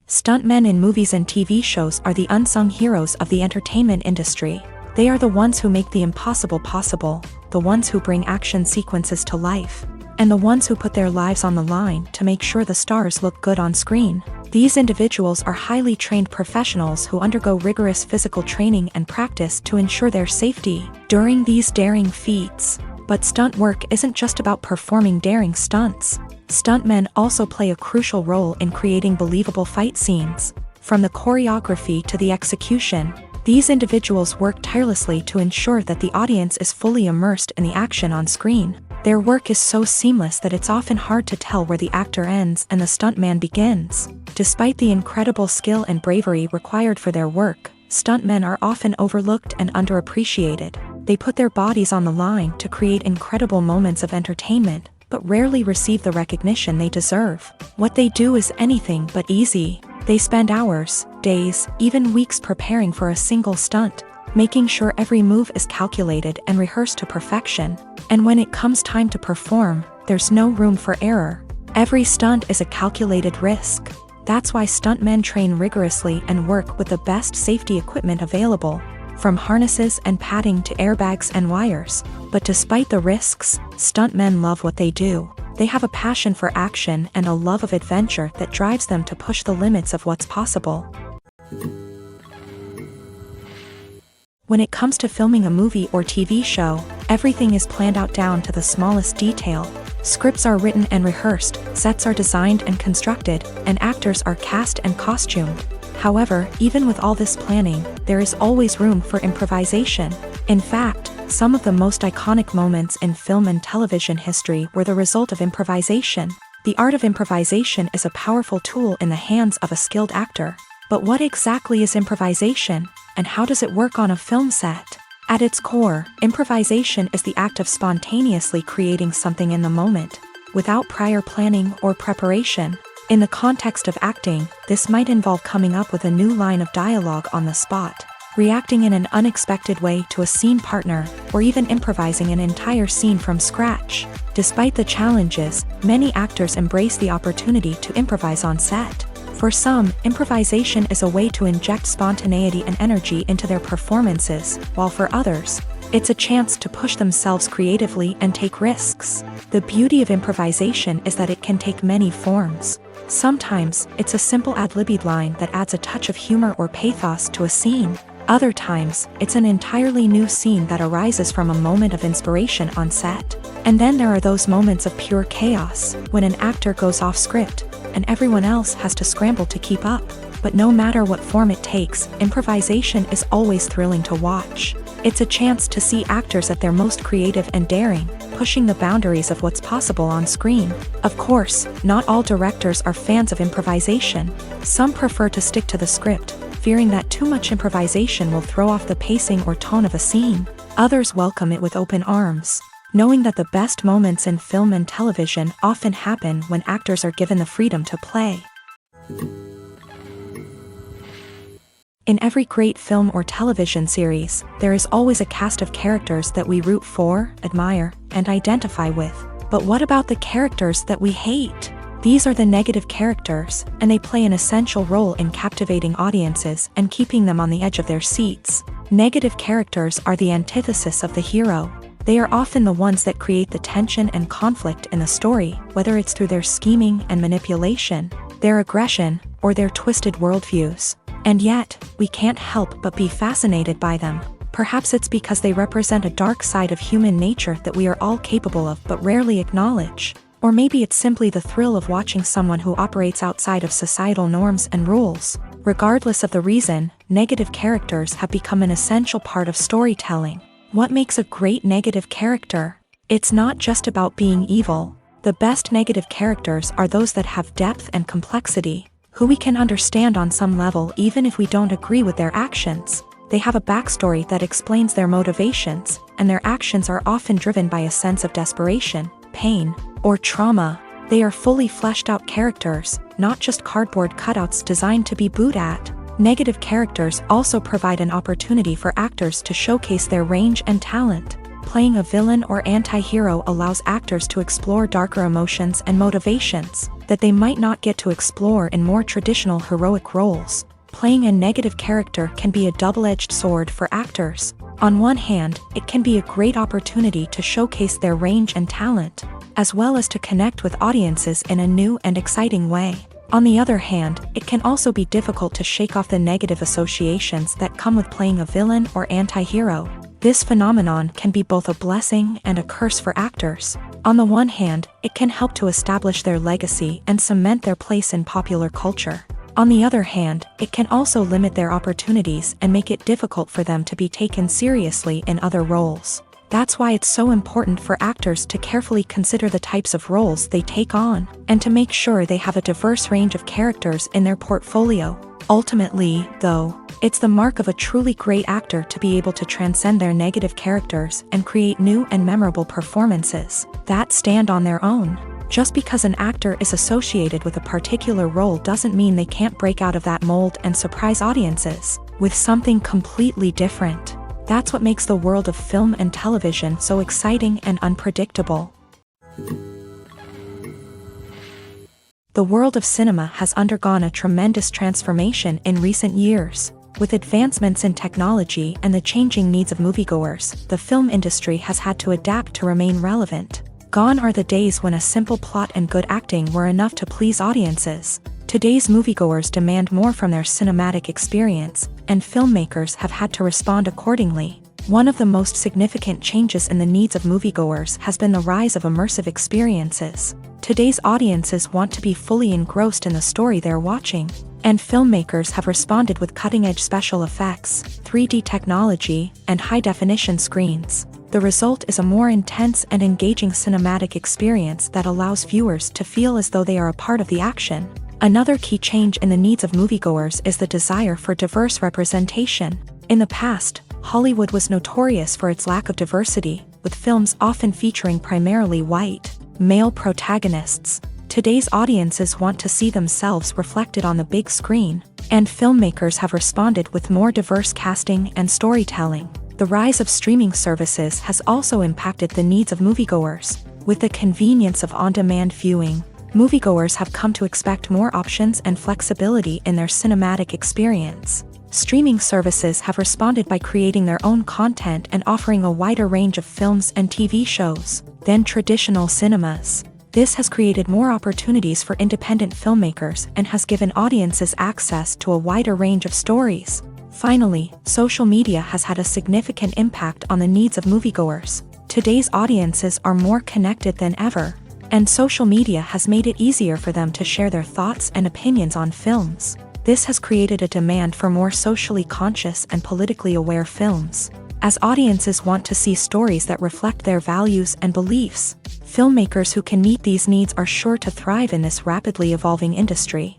Speaker 2: Stuntmen in movies and TV shows are the unsung heroes of the entertainment industry. They are the ones who make the impossible possible, the ones who bring action sequences to life. and the ones who put their lives on the line to make sure the stars look good on screen. These individuals are highly trained professionals who undergo rigorous physical training and practice to ensure their safety during these daring feats. But stunt work isn't just about performing daring stunts. Stuntmen also play a crucial role in creating believable fight scenes. From the choreography to the execution, these individuals work tirelessly to ensure that the audience is fully immersed in the action on screen. Their work is so seamless that it's often hard to tell where the actor ends and the stuntman begins. Despite the incredible skill and bravery required for their work, stuntmen are often overlooked and underappreciated. They put their bodies on the line to create incredible moments of entertainment, but rarely receive the recognition they deserve. What they do is anything but easy. They spend hours, days, even weeks preparing for a single stunt, making sure every move is calculated and rehearsed to perfection. And when it comes time to perform, there's no room for error. Every stunt is a calculated risk. That's why stuntmen train rigorously and work with the best safety equipment available, from harnesses and padding to airbags and wires. But despite the risks, stuntmen love what they do. They have a passion for action and a love of adventure that drives them to push the limits of what's possible. When it comes to filming a movie or TV show, everything is planned out down to the smallest detail. Scripts are written and rehearsed, sets are designed and constructed, and actors are cast and costumed. However, even with all this planning, there is always room for improvisation. In fact, some of the most iconic moments in film and television history were the result of improvisation. The art of improvisation is a powerful tool in the hands of a skilled actor. But what exactly is improvisation, and how does it work on a film set? At its core, improvisation is the act of spontaneously creating something in the moment, without prior planning or preparation. In the context of acting, this might involve coming up with a new line of dialogue on the spot, reacting in an unexpected way to a scene partner, or even improvising an entire scene from scratch. Despite the challenges, many actors embrace the opportunity to improvise on set. For some, improvisation is a way to inject spontaneity and energy into their performances, while for others, it's a chance to push themselves creatively and take risks. The beauty of improvisation is that it can take many forms. Sometimes, it's a simple ad-libbed line that adds a touch of humor or pathos to a scene. Other times, it's an entirely new scene that arises from a moment of inspiration on set. And then there are those moments of pure chaos, when an actor goes off script, and everyone else has to scramble to keep up. But no matter what form it takes, improvisation is always thrilling to watch. It's a chance to see actors at their most creative and daring, pushing the boundaries of what's possible on screen. Of course, not all directors are fans of improvisation. Some prefer to stick to the script, fearing that too much improvisation will throw off the pacing or tone of a scene. Others welcome it with open arms, knowing that the best moments in film and television often happen when actors are given the freedom to play. In every great film or television series, there is always a cast of characters that we root for, admire, and identify with. But what about the characters that we hate? These are the negative characters, and they play an essential role in captivating audiences and keeping them on the edge of their seats. Negative characters are the antithesis of the hero. They are often the ones that create the tension and conflict in the story, whether it's through their scheming and manipulation, their aggression, or their twisted worldviews. And yet, we can't help but be fascinated by them. Perhaps it's because they represent a dark side of human nature that we are all capable of but rarely acknowledge. Or maybe it's simply the thrill of watching someone who operates outside of societal norms and rules. Regardless of the reason, negative characters have become an essential part of storytelling. What makes a great negative character? It's not just about being evil. The best negative characters are those that have depth and complexity, who we can understand on some level even if we don't agree with their actions. They have a backstory that explains their motivations, and their actions are often driven by a sense of desperation, pain, or trauma. They are fully fleshed out characters, not just cardboard cutouts designed to be booed at. Negative characters also provide an opportunity for actors to showcase their range and talent. Playing a villain or anti-hero allows actors to explore darker emotions and motivations that they might not get to explore in more traditional heroic roles. Playing a negative character can be a double-edged sword for actors. On one hand, it can be a great opportunity to showcase their range and talent. as well as to connect with audiences in a new and exciting way. On the other hand, it can also be difficult to shake off the negative associations that come with playing a villain or anti-hero. This phenomenon can be both a blessing and a curse for actors. On the one hand, it can help to establish their legacy and cement their place in popular culture. On the other hand, it can also limit their opportunities and make it difficult for them to be taken seriously in other roles. That's why it's so important for actors to carefully consider the types of roles they take on, and to make sure they have a diverse range of characters in their portfolio. Ultimately, though, it's the mark of a truly great actor to be able to transcend their negative characters and create new and memorable performances that stand on their own. Just because an actor is associated with a particular role doesn't mean they can't break out of that mold and surprise audiences with something completely different. That's what makes the world of film and television so exciting and unpredictable. The world of cinema has undergone a tremendous transformation in recent years. With advancements in technology and the changing needs of moviegoers, the film industry has had to adapt to remain relevant. Gone are the days when a simple plot and good acting were enough to please audiences. Today's moviegoers demand more from their cinematic experience, and filmmakers have had to respond accordingly. One of the most significant changes in the needs of moviegoers has been the rise of immersive experiences. Today's audiences want to be fully engrossed in the story they're watching, and filmmakers have responded with cutting-edge special effects, 3D technology, and high-definition screens. The result is a more intense and engaging cinematic experience that allows viewers to feel as though they are a part of the action. Another key change in the needs of moviegoers is the desire for diverse representation. In the past, Hollywood was notorious for its lack of diversity, with films often featuring primarily white, male protagonists. Today's audiences want to see themselves reflected on the big screen, and filmmakers have responded with more diverse casting and storytelling. The rise of streaming services has also impacted the needs of moviegoers. With the convenience of on-demand viewing, moviegoers have come to expect more options and flexibility in their cinematic experience. Streaming services have responded by creating their own content and offering a wider range of films and TV shows than traditional cinemas. This has created more opportunities for independent filmmakers and has given audiences access to a wider range of stories. Finally, social media has had a significant impact on the needs of moviegoers. Today's audiences are more connected than ever, and social media has made it easier for them to share their thoughts and opinions on films. This has created a demand for more socially conscious and politically aware films. As audiences want to see stories that reflect their values and beliefs, filmmakers who can meet these needs are sure to thrive in this rapidly evolving industry.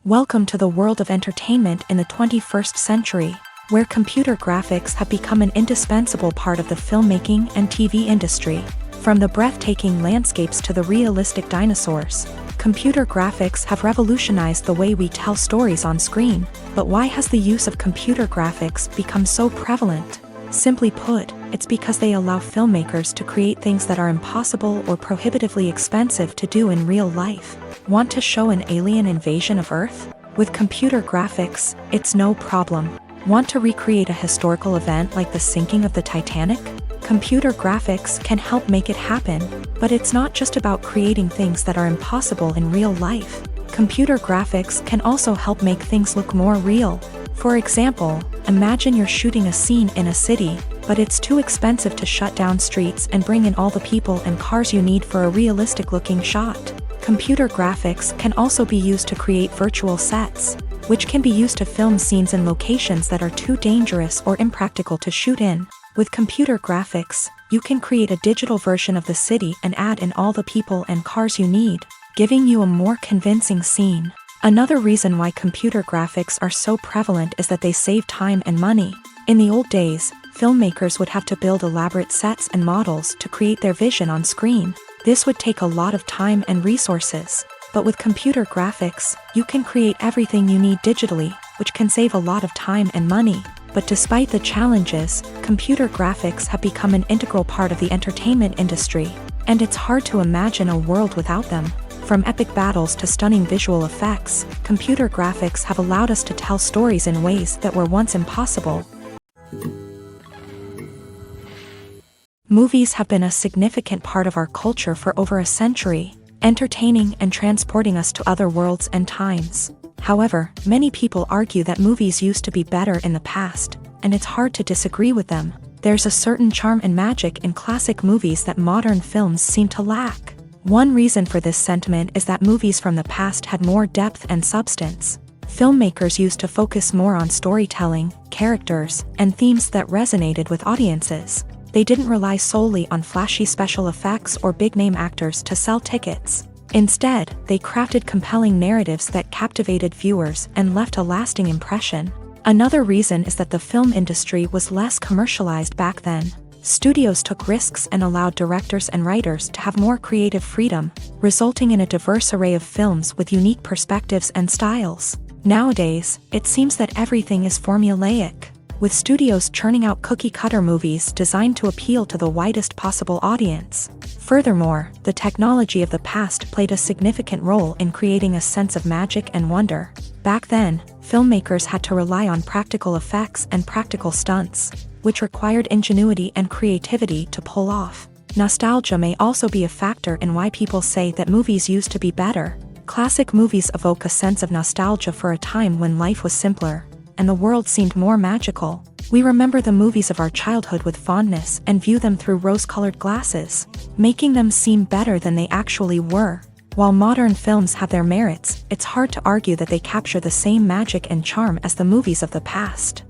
Speaker 2: Welcome to the world of entertainment in the 21st century, where computer graphics have become an indispensable part of the filmmaking and TV industry. From the breathtaking landscapes to the realistic dinosaurs, computer graphics have revolutionized the way we tell stories on screen. But why has the use of computer graphics become so prevalent? Simply put, it's because they allow filmmakers to create things that are impossible or prohibitively expensive to do in real life. Want to show an alien invasion of Earth? With computer graphics, it's no problem. Want to recreate a historical event like the sinking of the Titanic? Computer graphics can help make it happen, but it's not just about creating things that are impossible in real life. Computer graphics can also help make things look more real. For example, imagine you're shooting a scene in a city, but it's too expensive to shut down streets and bring in all the people and cars you need for a realistic-looking shot. Computer graphics can also be used to create virtual sets, which can be used to film scenes in locations that are too dangerous or impractical to shoot in. With computer graphics, you can create a digital version of the city and add in all the people and cars you need, giving you a more convincing scene. Another reason why computer graphics are so prevalent is that they save time and money. In the old days, filmmakers would have to build elaborate sets and models to create their vision on screen. This would take a lot of time and resources. But with computer graphics, you can create everything you need digitally, which can save a lot of time and money. But despite the challenges, computer graphics have become an integral part of the entertainment industry, and it's hard to imagine a world without them. From epic battles to stunning visual effects, computer graphics have allowed us to tell stories in ways that were once impossible. Movies have been a significant part of our culture for over a century, entertaining and transporting us to other worlds and times. However, many people argue that movies used to be better in the past, and it's hard to disagree with them. There's a certain charm and magic in classic movies that modern films seem to lack. One reason for this sentiment is that movies from the past had more depth and substance. Filmmakers used to focus more on storytelling, characters, and themes that resonated with audiences. They didn't rely solely on flashy special effects or big-name actors to sell tickets. Instead, they crafted compelling narratives that captivated viewers and left a lasting impression. Another reason is that the film industry was less commercialized back then. Studios took risks and allowed directors and writers to have more creative freedom, resulting in a diverse array of films with unique perspectives and styles. Nowadays, it seems that everything is formulaic, with studios churning out cookie-cutter movies designed to appeal to the widest possible audience. Furthermore, the technology of the past played a significant role in creating a sense of magic and wonder. Back then, filmmakers had to rely on practical effects and practical stunts, which required ingenuity and creativity to pull off. Nostalgia may also be a factor in why people say that movies used to be better. Classic movies evoke a sense of nostalgia for a time when life was simpler, and the world seemed more magical. We remember the movies of our childhood with fondness and view them through rose-colored glasses, making them seem better than they actually were. While modern films have their merits, it's hard to argue that they capture the same magic and charm as the movies of the past.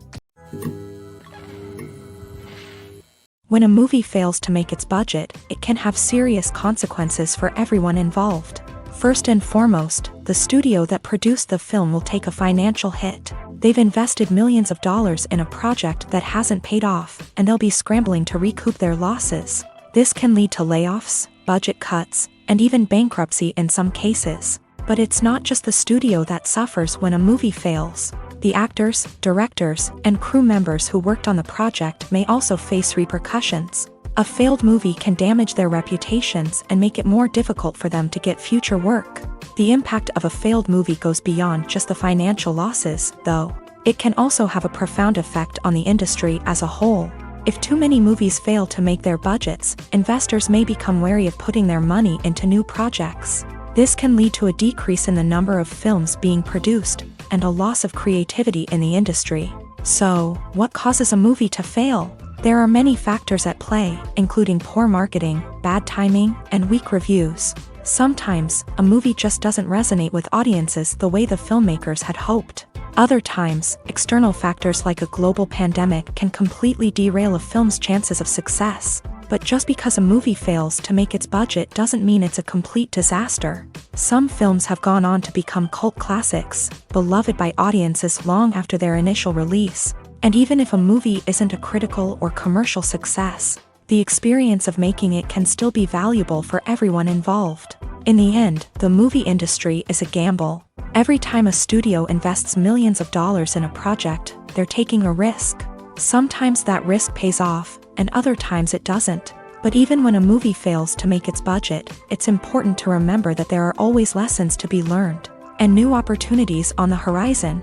Speaker 2: When a movie fails to make its budget, it can have serious consequences for everyone involved. First and foremost, the studio that produced the film will take a financial hit. They've invested millions of dollars in a project that hasn't paid off, and they'll be scrambling to recoup their losses. This can lead to layoffs, budget cuts, and even bankruptcy in some cases. But it's not just the studio that suffers when a movie fails. The actors, directors, and crew members who worked on the project may also face repercussions. A failed movie can damage their reputations and make it more difficult for them to get future work. The impact of a failed movie goes beyond just the financial losses, though. It can also have a profound effect on the industry as a whole. If too many movies fail to make their budgets, investors may become wary of putting their money into new projects. This can lead to a decrease in the number of films being produced, and a loss of creativity in the industry. So, what causes a movie to fail? There are many factors at play, including poor marketing, bad timing, and weak reviews. Sometimes, a movie just doesn't resonate with audiences the way the filmmakers had hoped. Other times, external factors like a global pandemic can completely derail a film's chances of success. But just because a movie fails to make its budget doesn't mean it's a complete disaster. Some films have gone on to become cult classics, beloved by audiences long after their initial release. And even if a movie isn't a critical or commercial success, the experience of making it can still be valuable for everyone involved. In the end, the movie industry is a gamble. Every time a studio invests millions of dollars in a project, they're taking a risk. Sometimes that risk pays off, and other times it doesn't. But even when a movie fails to make its budget, it's important to remember that there are always lessons to be learned, and new opportunities on the horizon.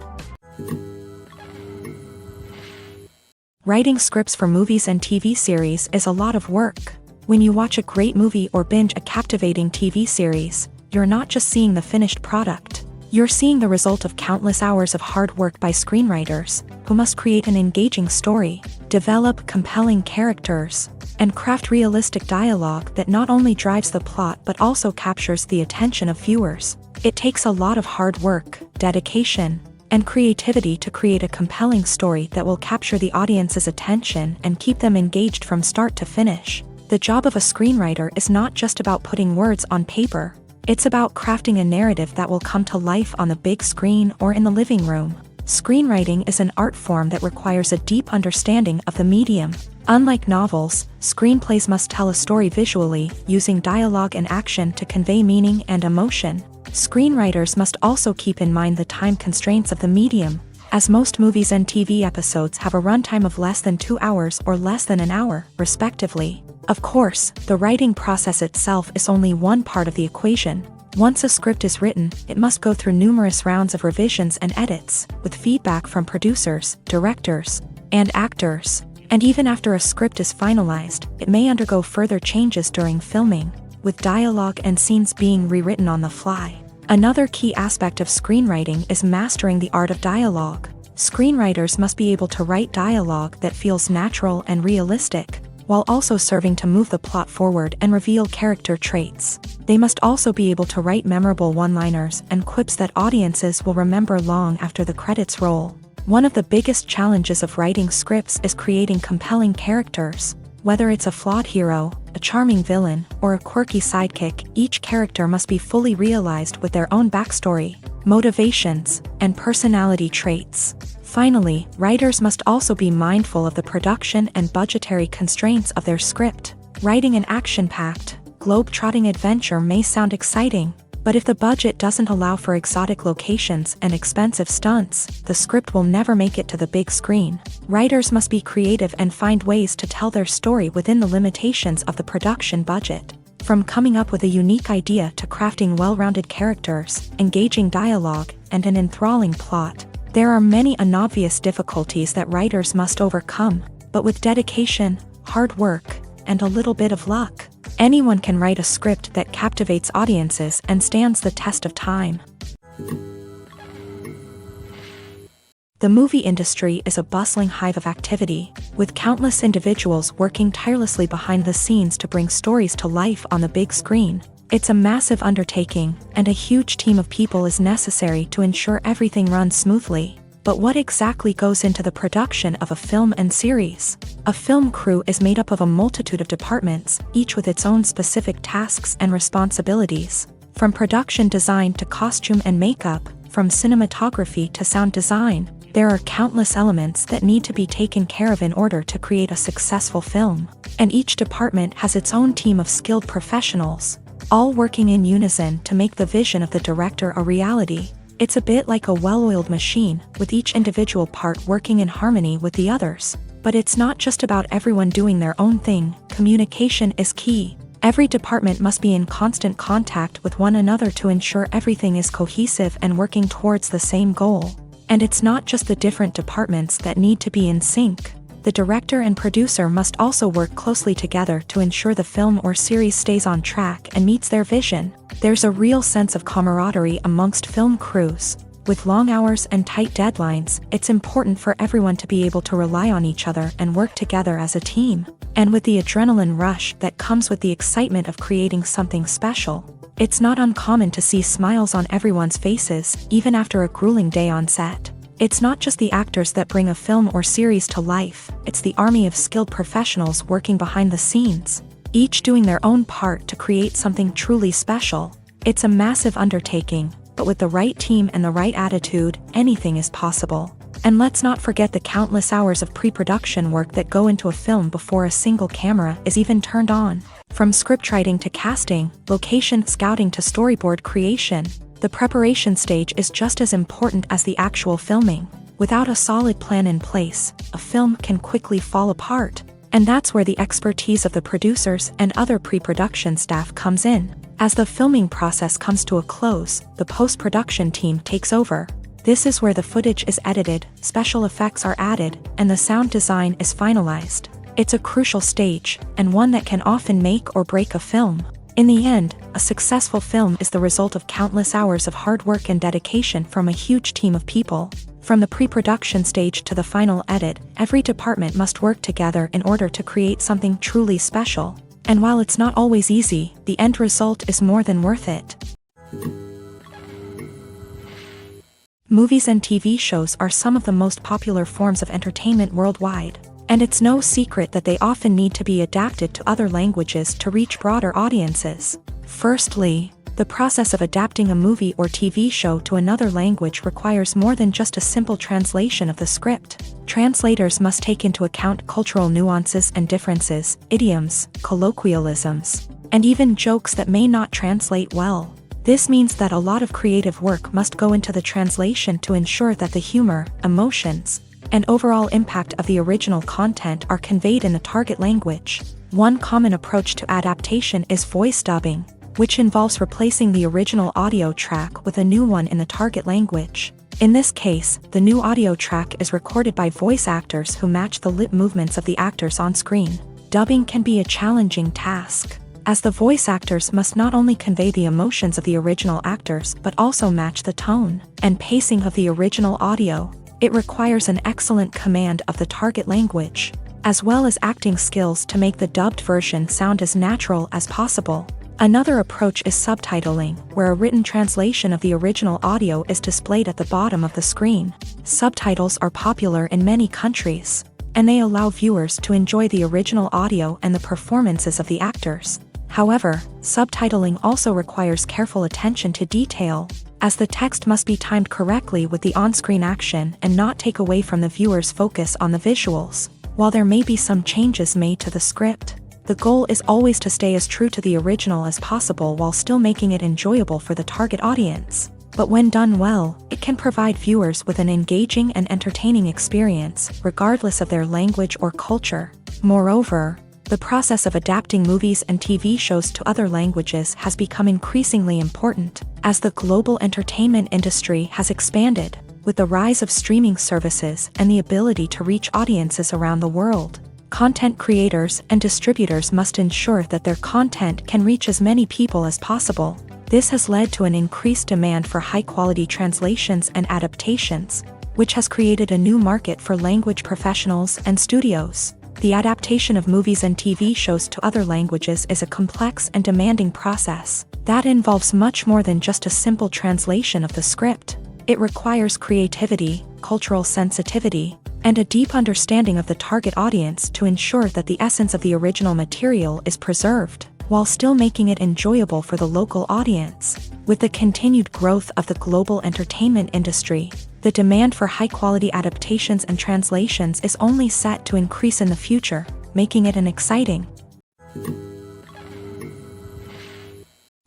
Speaker 2: Writing scripts for movies and TV series is a lot of work. When you watch a great movie or binge a captivating TV series, you're not just seeing the finished product. You're seeing the result of countless hours of hard work by screenwriters, who must create an engaging story, develop compelling characters, and craft realistic dialogue that not only drives the plot but also captures the attention of viewers. It takes a lot of hard work, dedication, and creativity to create a compelling story that will capture the audience's attention and keep them engaged from start to finish. The job of a screenwriter is not just about putting words on paper. It's about crafting a narrative that will come to life on the big screen or in the living room. Screenwriting is an art form that requires a deep understanding of the medium. Unlike novels, screenplays must tell a story visually, using dialogue and action to convey meaning and emotion. Screenwriters must also keep in mind the time constraints of the medium, as most movies and TV episodes have a runtime of less than 2 hours or less than an hour, respectively. Of course, the writing process itself is only one part of the equation. Once a script is written, it must go through numerous rounds of revisions and edits, with feedback from producers, directors, and actors. And even after a script is finalized, it may undergo further changes during filming, with dialogue and scenes being rewritten on the fly. Another key aspect of screenwriting is mastering the art of dialogue. Screenwriters must be able to write dialogue that feels natural and realistic, while also serving to move the plot forward and reveal character traits. They must also be able to write memorable one-liners and quips that audiences will remember long after the credits roll. One of the biggest challenges of writing scripts is creating compelling characters. Whether it's a flawed hero, a charming villain, or a quirky sidekick, each character must be fully realized with their own backstory, motivations, and personality traits. Finally, writers must also be mindful of the production and budgetary constraints of their script. Writing an action-packed, globe-trotting adventure may sound exciting, but if the budget doesn't allow for exotic locations and expensive stunts, the script will never make it to the big screen. Writers must be creative and find ways to tell their story within the limitations of the production budget. From coming up with a unique idea to crafting well-rounded characters, engaging dialogue, and an enthralling plot, there are many unobvious difficulties that writers must overcome, but with dedication, hard work, and a little bit of luck, anyone can write a script that captivates audiences and stands the test of time. The movie industry is a bustling hive of activity, with countless individuals working tirelessly behind the scenes to bring stories to life on the big screen. It's a massive undertaking, and a huge team of people is necessary to ensure everything runs smoothly. But what exactly goes into the production of a film and series? A film crew is made up of a multitude of departments, each with its own specific tasks and responsibilities. From production design to costume and makeup, from cinematography to sound design, there are countless elements that need to be taken care of in order to create a successful film. And each department has its own team of skilled professionals, all working in unison to make the vision of the director a reality. It's a bit like a well-oiled machine, with each individual part working in harmony with the others. But it's not just about everyone doing their own thing. Communication is key. Every department must be in constant contact with one another to ensure everything is cohesive and working towards the same goal. And it's not just the different departments that need to be in sync. The director and producer must also work closely together to ensure the film or series stays on track and meets their vision. There's a real sense of camaraderie amongst film crews. With long hours and tight deadlines, it's important for everyone to be able to rely on each other and work together as a team. And with the adrenaline rush that comes with the excitement of creating something special, it's not uncommon to see smiles on everyone's faces, even after a grueling day on set. It's not just the actors that bring a film or series to life, it's the army of skilled professionals working behind the scenes, each doing their own part to create something truly special. It's a massive undertaking, but with the right team and the right attitude, anything is possible. And let's not forget the countless hours of pre-production work that go into a film before a single camera is even turned on. From scriptwriting to casting, location scouting to storyboard creation, the preparation stage is just as important as the actual filming. Without a solid plan in place, a film can quickly fall apart. And that's where the expertise of the producers and other pre-production staff comes in. As the filming process comes to a close, the post-production team takes over. This is where the footage is edited, special effects are added, and the sound design is finalized. It's a crucial stage, and one that can often make or break a film. In the end, a successful film is the result of countless hours of hard work and dedication from a huge team of people. From the pre-production stage to the final edit, every department must work together in order to create something truly special. And while it's not always easy, the end result is more than worth it. Movies and TV shows are some of the most popular forms of entertainment worldwide. And it's no secret that they often need to be adapted to other languages to reach broader audiences. Firstly, the process of adapting a movie or TV show to another language requires more than just a simple translation of the script. Translators must take into account cultural nuances and differences, idioms, colloquialisms, and even jokes that may not translate well. This means that a lot of creative work must go into the translation to ensure that the humor, emotions, and overall impact of the original content are conveyed in the target language. One common approach to adaptation is voice dubbing, which involves replacing the original audio track with a new one in the target language. In this case, the new audio track is recorded by voice actors who match the lip movements of the actors on screen. Dubbing can be a challenging task, as the voice actors must not only convey the emotions of the original actors but also match the tone and pacing of the original audio. It requires an excellent command of the target language, as well as acting skills to make the dubbed version sound as natural as possible. Another approach is subtitling, where a written translation of the original audio is displayed at the bottom of the screen. Subtitles are popular in many countries, and they allow viewers to enjoy the original audio and the performances of the actors. However, subtitling also requires careful attention to detail, as the text must be timed correctly with the on-screen action and not take away from the viewer's focus on the visuals. While there may be some changes made to the script, the goal is always to stay as true to the original as possible while still making it enjoyable for the target audience. But when done well, it can provide viewers with an engaging and entertaining experience, regardless of their language or culture. Moreover, the process of adapting movies and TV shows to other languages has become increasingly important, as the global entertainment industry has expanded, with the rise of streaming services and the ability to reach audiences around the world. Content creators and distributors must ensure that their content can reach as many people as possible. This has led to an increased demand for high-quality translations and adaptations, which has created a new market for language professionals and studios. The adaptation of movies and TV shows to other languages is a complex and demanding process that involves much more than just a simple translation of the script. It requires creativity, cultural sensitivity, and a deep understanding of the target audience to ensure that the essence of the original material is preserved, while still making it enjoyable for the local audience. With the continued growth of the global entertainment industry, the demand for high-quality adaptations and translations is only set to increase in the future, making it an exciting.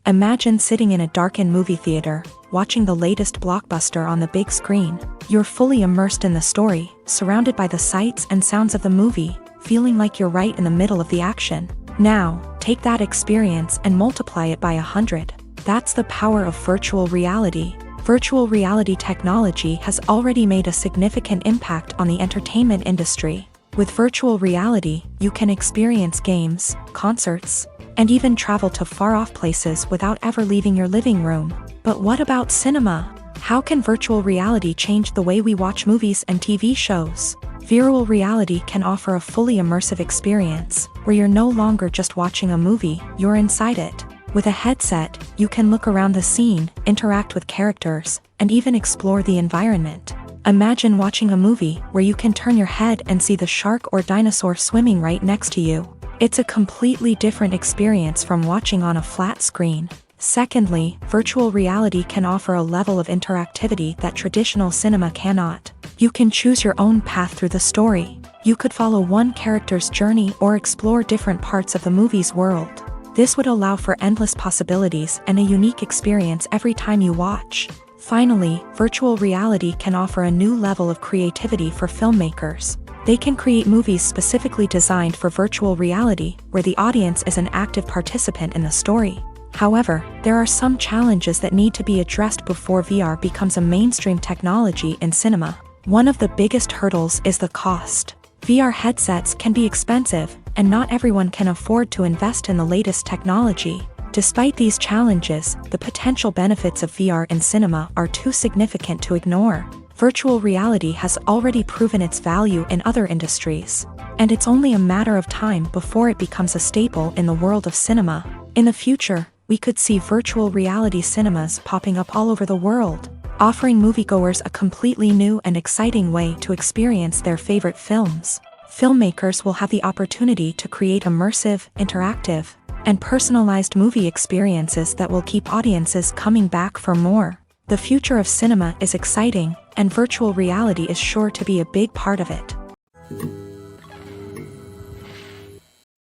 Speaker 2: Imagine sitting in a darkened movie theater, watching the latest blockbuster on the big screen. You're fully immersed in the story, surrounded by the sights and sounds of the movie, feeling like you're right in the middle of the action. Now, take that experience and multiply it by 100. That's the power of virtual reality. Virtual reality technology has already made a significant impact on the entertainment industry. With virtual reality, you can experience games, concerts, and even travel to far-off places without ever leaving your living room. But what about cinema? How can virtual reality change the way we watch movies and TV shows? Virtual reality can offer a fully immersive experience, where you're no longer just watching a movie, you're inside it. With a headset, you can look around the scene, interact with characters, and even explore the environment. Imagine watching a movie where you can turn your head and see the shark or dinosaur swimming right next to you. It's a completely different experience from watching on a flat screen. Secondly, virtual reality can offer a level of interactivity that traditional cinema cannot. You can choose your own path through the story. You could follow one character's journey or explore different parts of the movie's world. This would allow for endless possibilities and a unique experience every time you watch. Finally, virtual reality can offer a new level of creativity for filmmakers. They can create movies specifically designed for virtual reality, where the audience is an active participant in the story. However, there are some challenges that need to be addressed before VR becomes a mainstream technology in cinema. One of the biggest hurdles is the cost. VR headsets can be expensive, and not everyone can afford to invest in the latest technology. Despite these challenges, the potential benefits of VR in cinema are too significant to ignore. Virtual reality has already proven its value in other industries, and it's only a matter of time before it becomes a staple in the world of cinema. In the future, we could see virtual reality cinemas popping up all over the world, offering moviegoers a completely new and exciting way to experience their favorite films. Filmmakers will have the opportunity to create immersive, interactive, and personalized movie experiences that will keep audiences coming back for more. The future of cinema is exciting, and virtual reality is sure to be a big part of it.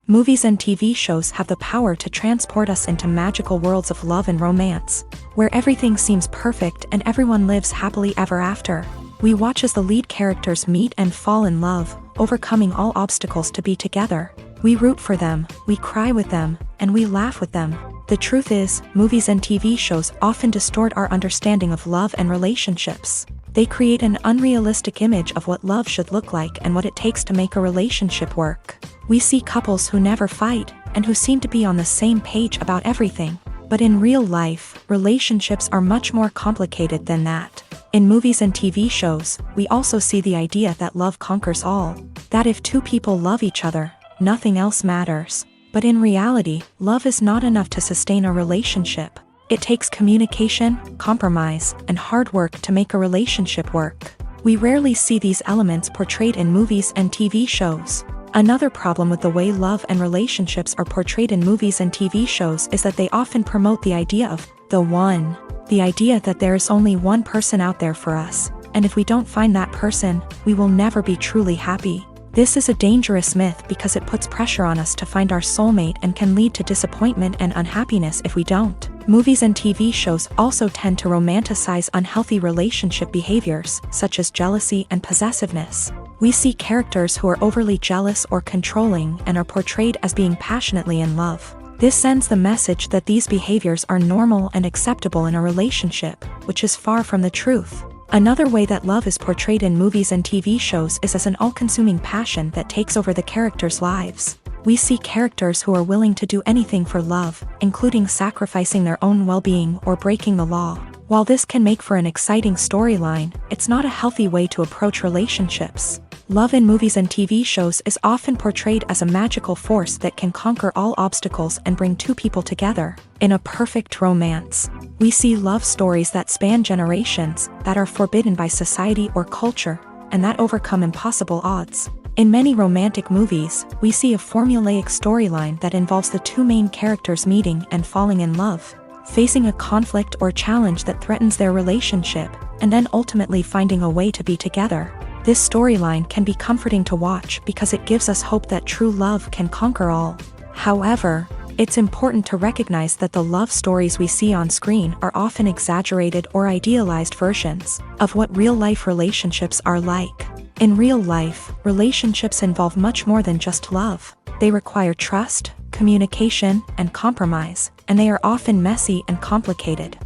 Speaker 2: Movies and TV shows have the power to transport us into magical worlds of love and romance, where everything seems perfect and everyone lives happily ever after. We watch as the lead characters meet and fall in love, overcoming all obstacles to be together. We root for them, we cry with them, and we laugh with them. The truth is, movies and TV shows often distort our understanding of love and relationships. They create an unrealistic image of what love should look like and what it takes to make a relationship work. We see couples who never fight, and who seem to be on the same page about everything. But in real life, relationships are much more complicated than that. In movies and TV shows, we also see the idea that love conquers all. That if two people love each other, nothing else matters. But in reality, love is not enough to sustain a relationship. It takes communication, compromise, and hard work to make a relationship work. We rarely see these elements portrayed in movies and TV shows. Another problem with the way love and relationships are portrayed in movies and TV shows is that they often promote the idea of the one. The idea that there is only one person out there for us, and if we don't find that person, we will never be truly happy. This is a dangerous myth because it puts pressure on us to find our soulmate and can lead to disappointment and unhappiness if we don't. Movies and TV shows also tend to romanticize unhealthy relationship behaviors, such as jealousy and possessiveness. We see characters who are overly jealous or controlling and are portrayed as being passionately in love. This sends the message that these behaviors are normal and acceptable in a relationship, which is far from the truth. Another way that love is portrayed in movies and TV shows is as an all-consuming passion that takes over the characters' lives. We see characters who are willing to do anything for love, including sacrificing their own well-being or breaking the law. While this can make for an exciting storyline, it's not a healthy way to approach relationships. Love in movies and TV shows is often portrayed as a magical force that can conquer all obstacles and bring two people together. In a perfect romance, we see love stories that span generations, that are forbidden by society or culture, and that overcome impossible odds. In many romantic movies, we see a formulaic storyline that involves the two main characters meeting and falling in love, facing a conflict or challenge that threatens their relationship, and then ultimately finding a way to be together. This storyline can be comforting to watch because it gives us hope that true love can conquer all. However, it's important to recognize that the love stories we see on screen are often exaggerated or idealized versions of what real-life relationships are like. In real life, relationships involve much more than just love. They require trust, communication, and compromise, and they are often messy and complicated.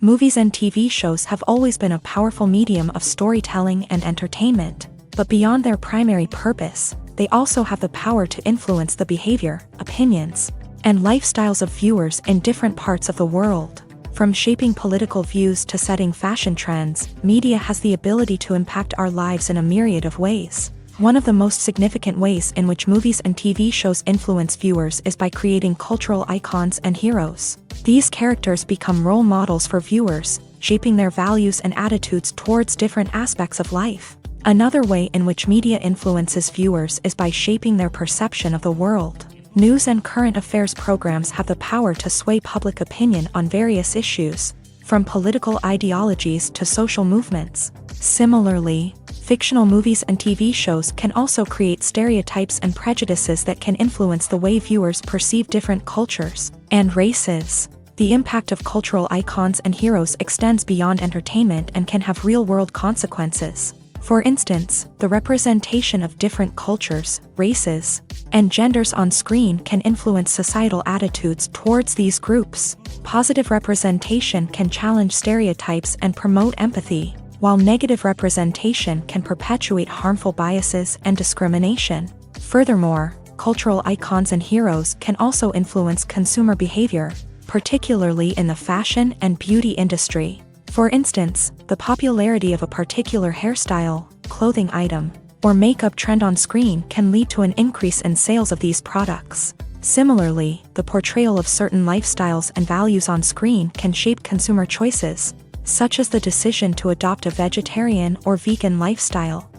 Speaker 2: Movies and TV shows have always been a powerful medium of storytelling and entertainment, but beyond their primary purpose, they also have the power to influence the behavior, opinions, and lifestyles of viewers in different parts of the world. From shaping political views to setting fashion trends, media has the ability to impact our lives in a myriad of ways. One of the most significant ways in which movies and TV shows influence viewers is by creating cultural icons and heroes. These characters become role models for viewers, shaping their values and attitudes towards different aspects of life. Another way in which media influences viewers is by shaping their perception of the world. News and current affairs programs have the power to sway public opinion on various issues, from political ideologies to social movements. Similarly, fictional movies and TV shows can also create stereotypes and prejudices that can influence the way viewers perceive different cultures and races. The impact of cultural icons and heroes extends beyond entertainment and can have real-world consequences. For instance, the representation of different cultures, races, and genders on screen can influence societal attitudes towards these groups. Positive representation can challenge stereotypes and promote empathy, while negative representation can perpetuate harmful biases and discrimination. Furthermore, cultural icons and heroes can also influence consumer behavior, particularly in the fashion and beauty industry. For instance, the popularity of a particular hairstyle, clothing item, or makeup trend on screen can lead to an increase in sales of these products. Similarly, the portrayal of certain lifestyles and values on screen can shape consumer choices, such as the decision to adopt a vegetarian or vegan lifestyle.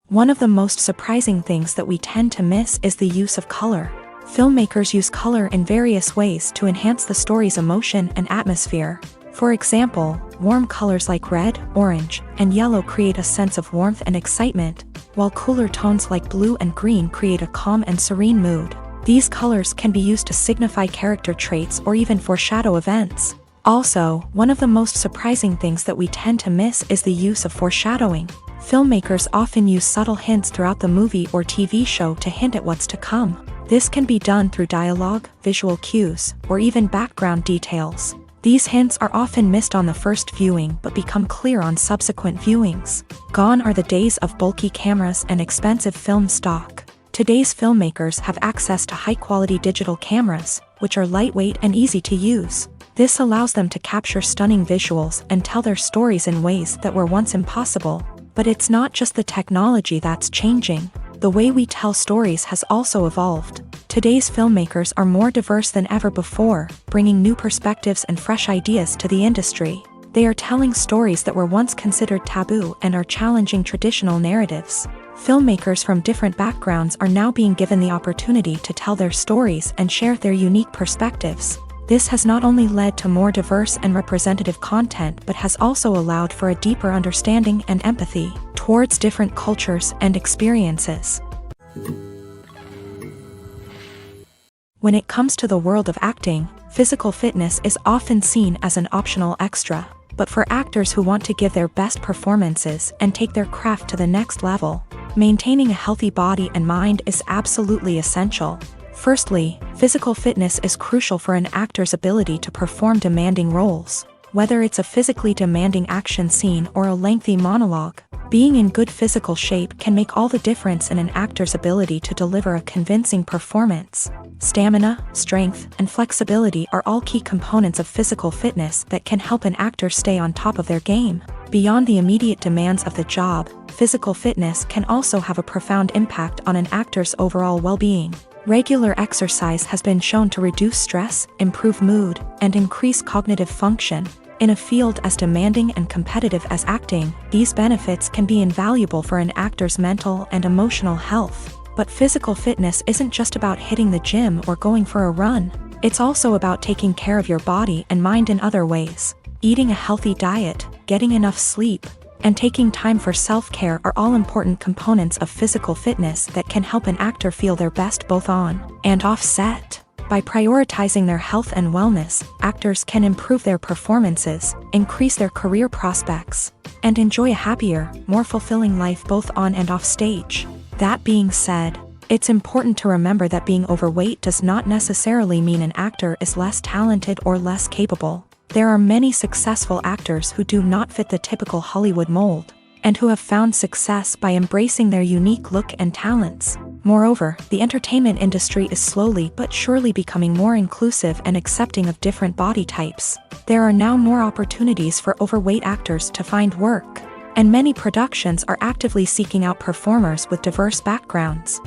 Speaker 2: One of the most surprising things that we tend to miss is the use of color. Filmmakers use color in various ways to enhance the story's emotion and atmosphere. For example, warm colors like red, orange, and yellow create a sense of warmth and excitement, while cooler tones like blue and green create a calm and serene mood. These colors can be used to signify character traits or even foreshadow events. Also, one of the most surprising things that we tend to miss is the use of foreshadowing. Filmmakers often use subtle hints throughout the movie or TV show to hint at what's to come. This can be done through dialogue, visual cues, or even background details. These hints are often missed on the first viewing but become clear on subsequent viewings. Gone are the days of bulky cameras and expensive film stock. Today's filmmakers have access to high-quality digital cameras, which are lightweight and easy to use. This allows them to capture stunning visuals and tell their stories in ways that were once impossible. But it's not just the technology that's changing. The way we tell stories has also evolved. Today's filmmakers are more diverse than ever before, bringing new perspectives and fresh ideas to the industry. They are telling stories that were once considered taboo and are challenging traditional narratives. Filmmakers from different backgrounds are now being given the opportunity to tell their stories and share their unique perspectives. This has not only led to more diverse and representative content but has also allowed for a deeper understanding and empathy towards different cultures and experiences. When it comes to the world of acting, physical fitness is often seen as an optional extra. But for actors who want to give their best performances and take their craft to the next level, maintaining a healthy body and mind is absolutely essential. Firstly, physical fitness is crucial for an actor's ability to perform demanding roles. Whether it's a physically demanding action scene or a lengthy monologue, being in good physical shape can make all the difference in an actor's ability to deliver a convincing performance. Stamina, strength, and flexibility are all key components of physical fitness that can help an actor stay on top of their game. Beyond the immediate demands of the job, physical fitness can also have a profound impact on an actor's overall well-being. Regular exercise has been shown to reduce stress, improve mood, and increase cognitive function. In a field as demanding and competitive as acting, these benefits can be invaluable for an actor's mental and emotional health. But physical fitness isn't just about hitting the gym or going for a run. It's also about taking care of your body and mind in other ways. Eating a healthy diet, getting enough sleep, and taking time for self-care are all important components of physical fitness that can help an actor feel their best both on and off set. By prioritizing their health and wellness, actors can improve their performances, increase their career prospects, and enjoy a happier, more fulfilling life both on and off stage. That being said, it's important to remember that being overweight does not necessarily mean an actor is less talented or less capable. There are many successful actors who do not fit the typical Hollywood mold, and who have found success by embracing their unique look and talents. Moreover, the entertainment industry is slowly but surely becoming more inclusive and accepting of different body types. There are now more opportunities for overweight actors to find work, and many productions are actively seeking out performers with diverse backgrounds.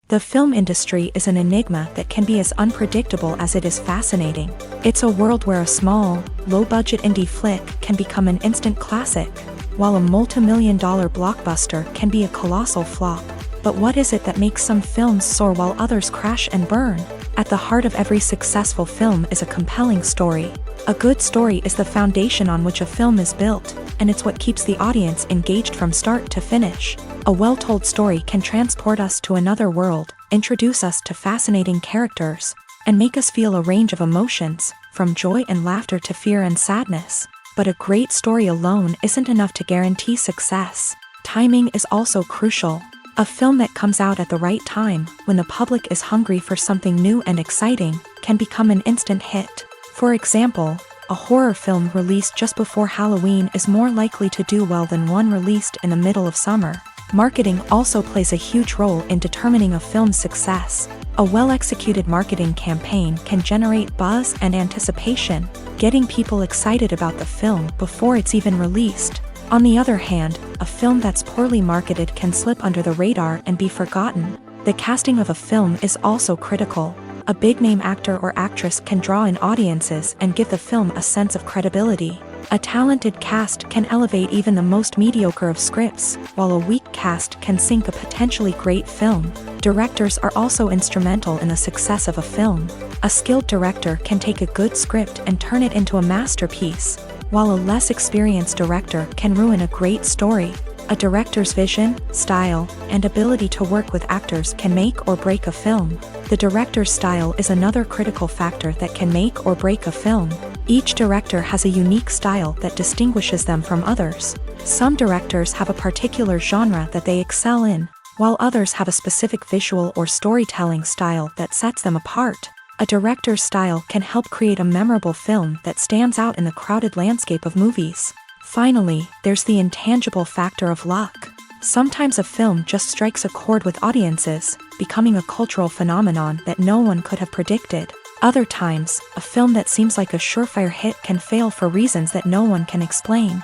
Speaker 2: The film industry is an enigma that can be as unpredictable as it is fascinating. It's a world where a small, low-budget indie flick can become an instant classic, while a multi-million-dollar blockbuster can be a colossal flop. But what is it that makes some films soar while others crash and burn? At the heart of every successful film is a compelling story. A good story is the foundation on which a film is built, and it's what keeps the audience engaged from start to finish. A well-told story can transport us to another world, introduce us to fascinating characters, and make us feel a range of emotions, from joy and laughter to fear and sadness. But a great story alone isn't enough to guarantee success. Timing is also crucial. A film that comes out at the right time, when the public is hungry for something new and exciting, can become an instant hit. For example, a horror film released just before Halloween is more likely to do well than one released in the middle of summer. Marketing also plays a huge role in determining a film's success. A well-executed marketing campaign can generate buzz and anticipation, getting people excited about the film before it's even released. On the other hand, a film that's poorly marketed can slip under the radar and be forgotten. The casting of a film is also critical. A big-name actor or actress can draw in audiences and give the film a sense of credibility. A talented cast can elevate even the most mediocre of scripts, while a weak cast can sink a potentially great film. Directors are also instrumental in the success of a film. A skilled director can take a good script and turn it into a masterpiece, while a less experienced director can ruin a great story. A director's vision, style, and ability to work with actors can make or break a film. The director's style is another critical factor that can make or break a film. Each director has a unique style that distinguishes them from others. Some directors have a particular genre that they excel in, while others have a specific visual or storytelling style that sets them apart. A director's style can help create a memorable film that stands out in the crowded landscape of movies. Finally, there's the intangible factor of luck. Sometimes a film just strikes a chord with audiences, becoming a cultural phenomenon that no one could have predicted. Other times, a film that seems like a surefire hit can fail for reasons that no one can explain.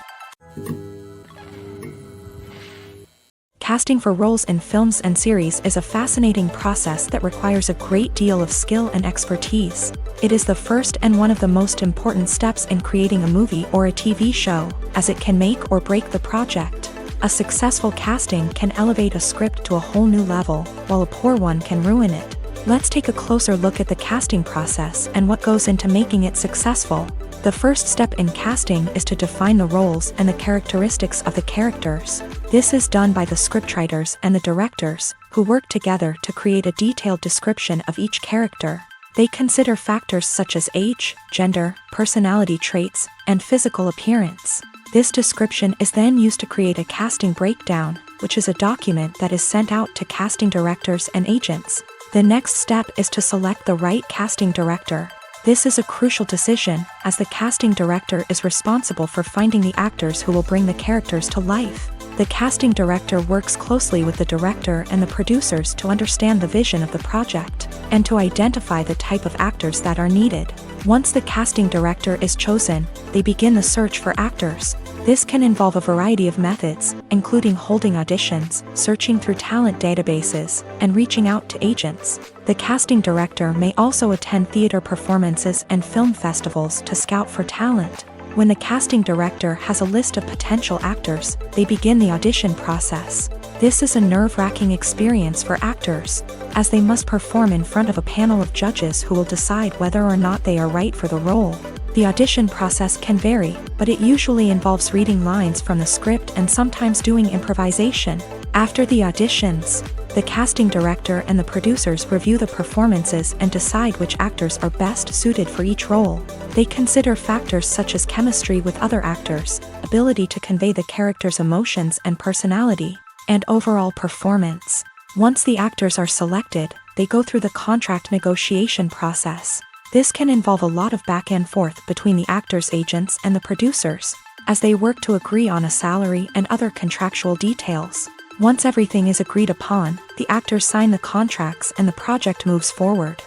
Speaker 2: Casting for roles in films and series is a fascinating process that requires a great deal of skill and expertise. It is the first and one of the most important steps in creating a movie or a TV show, as it can make or break the project. A successful casting can elevate a script to a whole new level, while a poor one can ruin it. Let's take a closer look at the casting process and what goes into making it successful. The first step in casting is to define the roles and the characteristics of the characters. This is done by the scriptwriters and the directors, who work together to create a detailed description of each character. They consider factors such as age, gender, personality traits, and physical appearance. This description is then used to create a casting breakdown, which is a document that is sent out to casting directors and agents. The next step is to select the right casting director. This is a crucial decision, as the casting director is responsible for finding the actors who will bring the characters to life. The casting director works closely with the director and the producers to understand the vision of the project, and to identify the type of actors that are needed. Once the casting director is chosen, they begin the search for actors. This can involve a variety of methods, including holding auditions, searching through talent databases, and reaching out to agents. The casting director may also attend theater performances and film festivals to scout for talent. When the casting director has a list of potential actors, they begin the audition process. This is a nerve-wracking experience for actors, as they must perform in front of a panel of judges who will decide whether or not they are right for the role. The audition process can vary, but it usually involves reading lines from the script and sometimes doing improvisation. After the auditions, the casting director and the producers review the performances and decide which actors are best suited for each role. They consider factors such as chemistry with other actors, ability to convey the character's emotions and personality, and overall performance. Once the actors are selected, they go through the contract negotiation process. This can involve a lot of back and forth between the actors' agents and the producers, as they work to agree on a salary and other contractual details. Once everything is agreed upon, the actors sign the contracts and the project moves forward.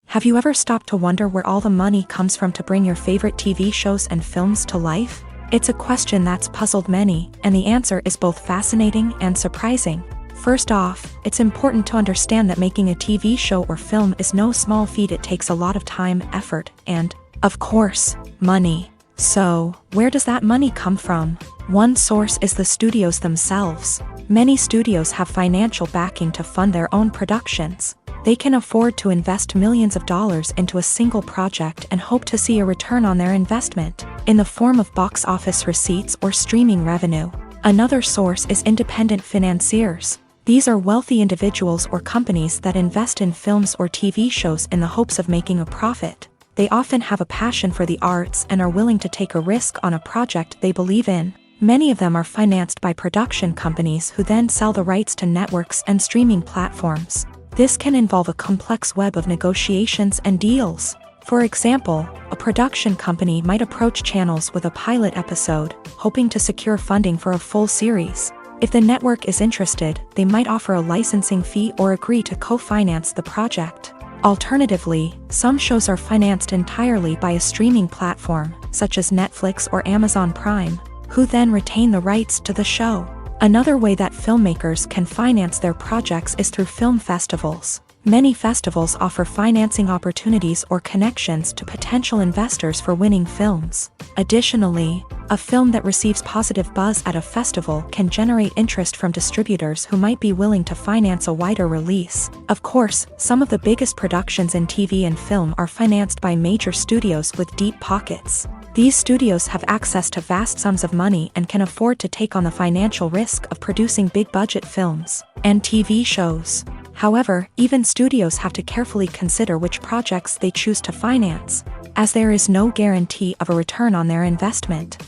Speaker 2: Have you ever stopped to wonder where all the money comes from to bring your favorite TV shows and films to life? It's a question that's puzzled many, and the answer is both fascinating and surprising. First off, it's important to understand that making a TV show or film is no small feat. It takes a lot of time, effort, and, of course, money. So, where does that money come from? One source is the studios themselves. Many studios have financial backing to fund their own productions. They can afford to invest millions of dollars into a single project and hope to see a return on their investment, in the form of box office receipts or streaming revenue. Another source is independent financiers. These are wealthy individuals or companies that invest in films or TV shows in the hopes of making a profit. They often have a passion for the arts and are willing to take a risk on a project they believe in. Many of them are financed by production companies who then sell the rights to networks and streaming platforms. This can involve a complex web of negotiations and deals. For example, a production company might approach channels with a pilot episode, hoping to secure funding for a full series. If the network is interested, they might offer a licensing fee or agree to co-finance the project. Alternatively, some shows are financed entirely by a streaming platform, such as Netflix or Amazon Prime, who then retain the rights to the show. Another way that filmmakers can finance their projects is through film festivals. Many festivals offer financing opportunities or connections to potential investors for winning films. Additionally, a film that receives positive buzz at a festival can generate interest from distributors who might be willing to finance a wider release. Of course, some of the biggest productions in TV and film are financed by major studios with deep pockets. These studios have access to vast sums of money and can afford to take on the financial risk of producing big-budget films and TV shows. However, even studios have to carefully consider which projects they choose to finance, as there is no guarantee of a return on their investment.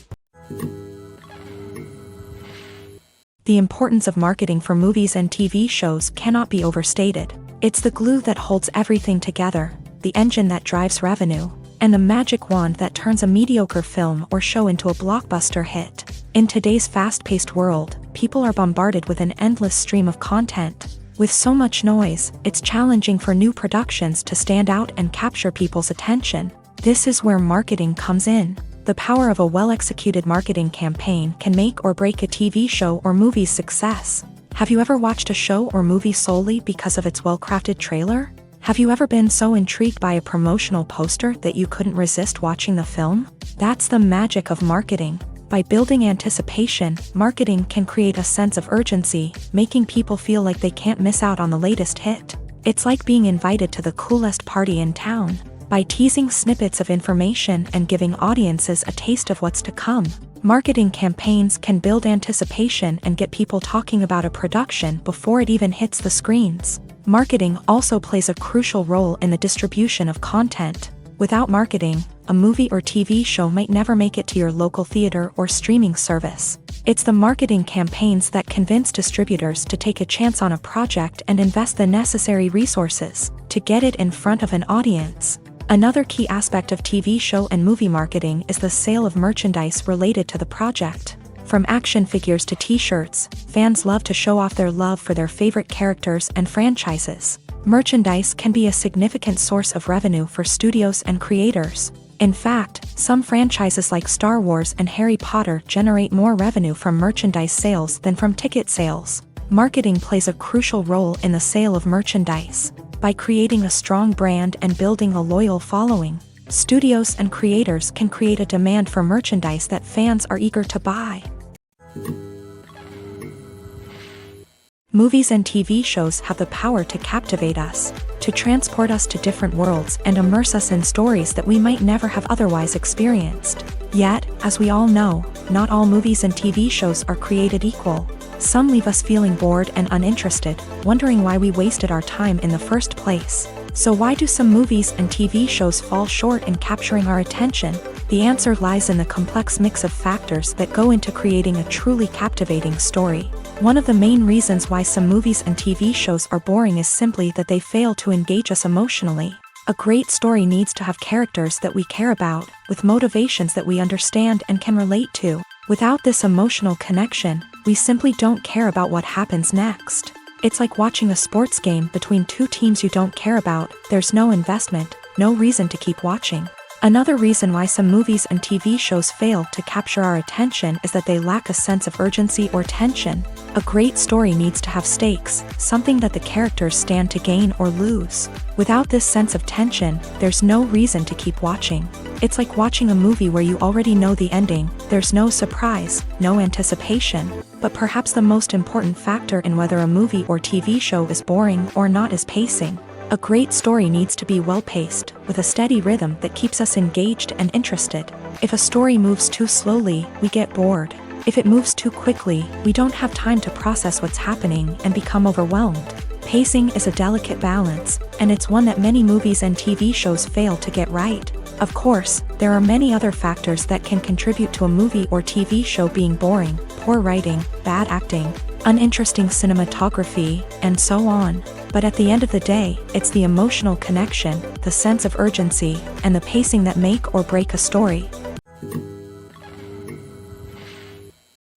Speaker 2: The importance of marketing for movies and TV shows cannot be overstated. It's the glue that holds everything together, the engine that drives revenue, and the magic wand that turns a mediocre film or show into a blockbuster hit. In today's fast-paced world, people are bombarded with an endless stream of content. With so much noise, it's challenging for new productions to stand out and capture people's attention. This is where marketing comes in. The power of a well-executed marketing campaign can make or break a TV show or movie's success. Have you ever watched a show or movie solely because of its well-crafted trailer? Have you ever been so intrigued by a promotional poster that you couldn't resist watching the film? That's the magic of marketing. By building anticipation, marketing can create a sense of urgency, making people feel like they can't miss out on the latest hit. It's like being invited to the coolest party in town. By teasing snippets of information and giving audiences a taste of what's to come, marketing campaigns can build anticipation and get people talking about a production before it even hits the screens. Marketing also plays a crucial role in the distribution of content. Without marketing, a movie or TV show might never make it to your local theater or streaming service. It's the marketing campaigns that convince distributors to take a chance on a project and invest the necessary resources to get it in front of an audience. Another key aspect of TV show and movie marketing is the sale of merchandise related to the project. From action figures to t-shirts, fans love to show off their love for their favorite characters and franchises. Merchandise can be a significant source of revenue for studios and creators. In fact, some franchises like Star Wars and Harry Potter generate more revenue from merchandise sales than from ticket sales. Marketing plays a crucial role in the sale of merchandise. By creating a strong brand and building a loyal following, studios and creators can create a demand for merchandise that fans are eager to buy. Movies and TV shows have the power to captivate us, to transport us to different worlds and immerse us in stories that we might never have otherwise experienced. Yet, as we all know, not all movies and TV shows are created equal. Some leave us feeling bored and uninterested, wondering why we wasted our time in the first place. So why do some movies and TV shows fall short in capturing our attention? The answer lies in the complex mix of factors that go into creating a truly captivating story. One of the main reasons why some movies and TV shows are boring is simply that they fail to engage us emotionally. A great story needs to have characters that we care about, with motivations that we understand and can relate to. Without this emotional connection, we simply don't care about what happens next. It's like watching a sports game between two teams you don't care about. There's no investment, no reason to keep watching. Another reason why some movies and TV shows fail to capture our attention is that they lack a sense of urgency or tension. A great story needs to have stakes, something that the characters stand to gain or lose. Without this sense of tension, there's no reason to keep watching. It's like watching a movie where you already know the ending. There's no surprise, no anticipation. But perhaps the most important factor in whether a movie or TV show is boring or not is pacing. A great story needs to be well-paced, with a steady rhythm that keeps us engaged and interested. If a story moves too slowly, we get bored. If it moves too quickly, we don't have time to process what's happening and become overwhelmed. Pacing is a delicate balance, and it's one that many movies and TV shows fail to get right. Of course, there are many other factors that can contribute to a movie or TV show being boring: poor writing, bad acting, uninteresting cinematography, and so on. But at the end of the day, it's the emotional connection, the sense of urgency, and the pacing that make or break a story.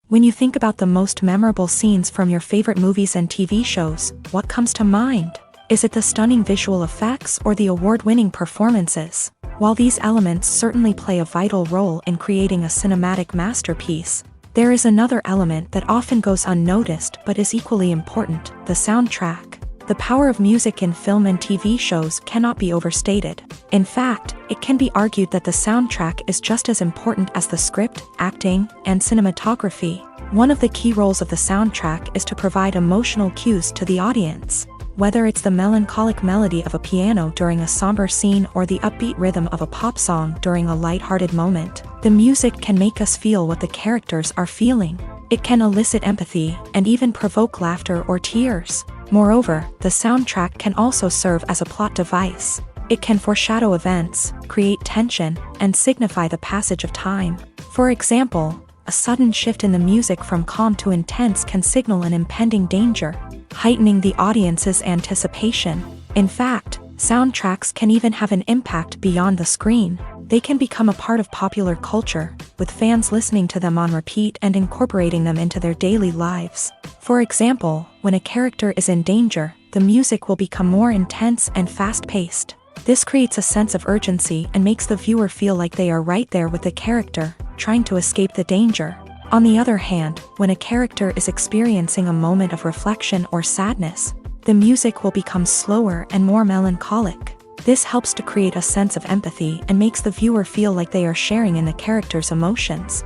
Speaker 2: When you think about the most memorable scenes from your favorite movies and TV shows, what comes to mind? Is it the stunning visual effects or the award-winning performances? While these elements certainly play a vital role in creating a cinematic masterpiece, there is another element that often goes unnoticed but is equally important: the soundtrack. The power of music in film and TV shows cannot be overstated. In fact, it can be argued that the soundtrack is just as important as the script, acting, and cinematography. One of the key roles of the soundtrack is to provide emotional cues to the audience. Whether it's the melancholic melody of a piano during a somber scene or the upbeat rhythm of a pop song during a light-hearted moment, the music can make us feel what the characters are feeling. It can elicit empathy and even provoke laughter or tears. Moreover, the soundtrack can also serve as a plot device. It can foreshadow events, create tension, and signify the passage of time. For example, a sudden shift in the music from calm to intense can signal an impending danger, heightening the audience's anticipation. In fact, soundtracks can even have an impact beyond the screen. They can become a part of popular culture, with fans listening to them on repeat and incorporating them into their daily lives. For example, when a character is in danger, the music will become more intense and fast-paced. This creates a sense of urgency and makes the viewer feel like they are right there with the character, trying to escape the danger. On the other hand, when a character is experiencing a moment of reflection or sadness, the music will become slower and more melancholic. This helps to create a sense of empathy and makes the viewer feel like they are sharing in the character's emotions.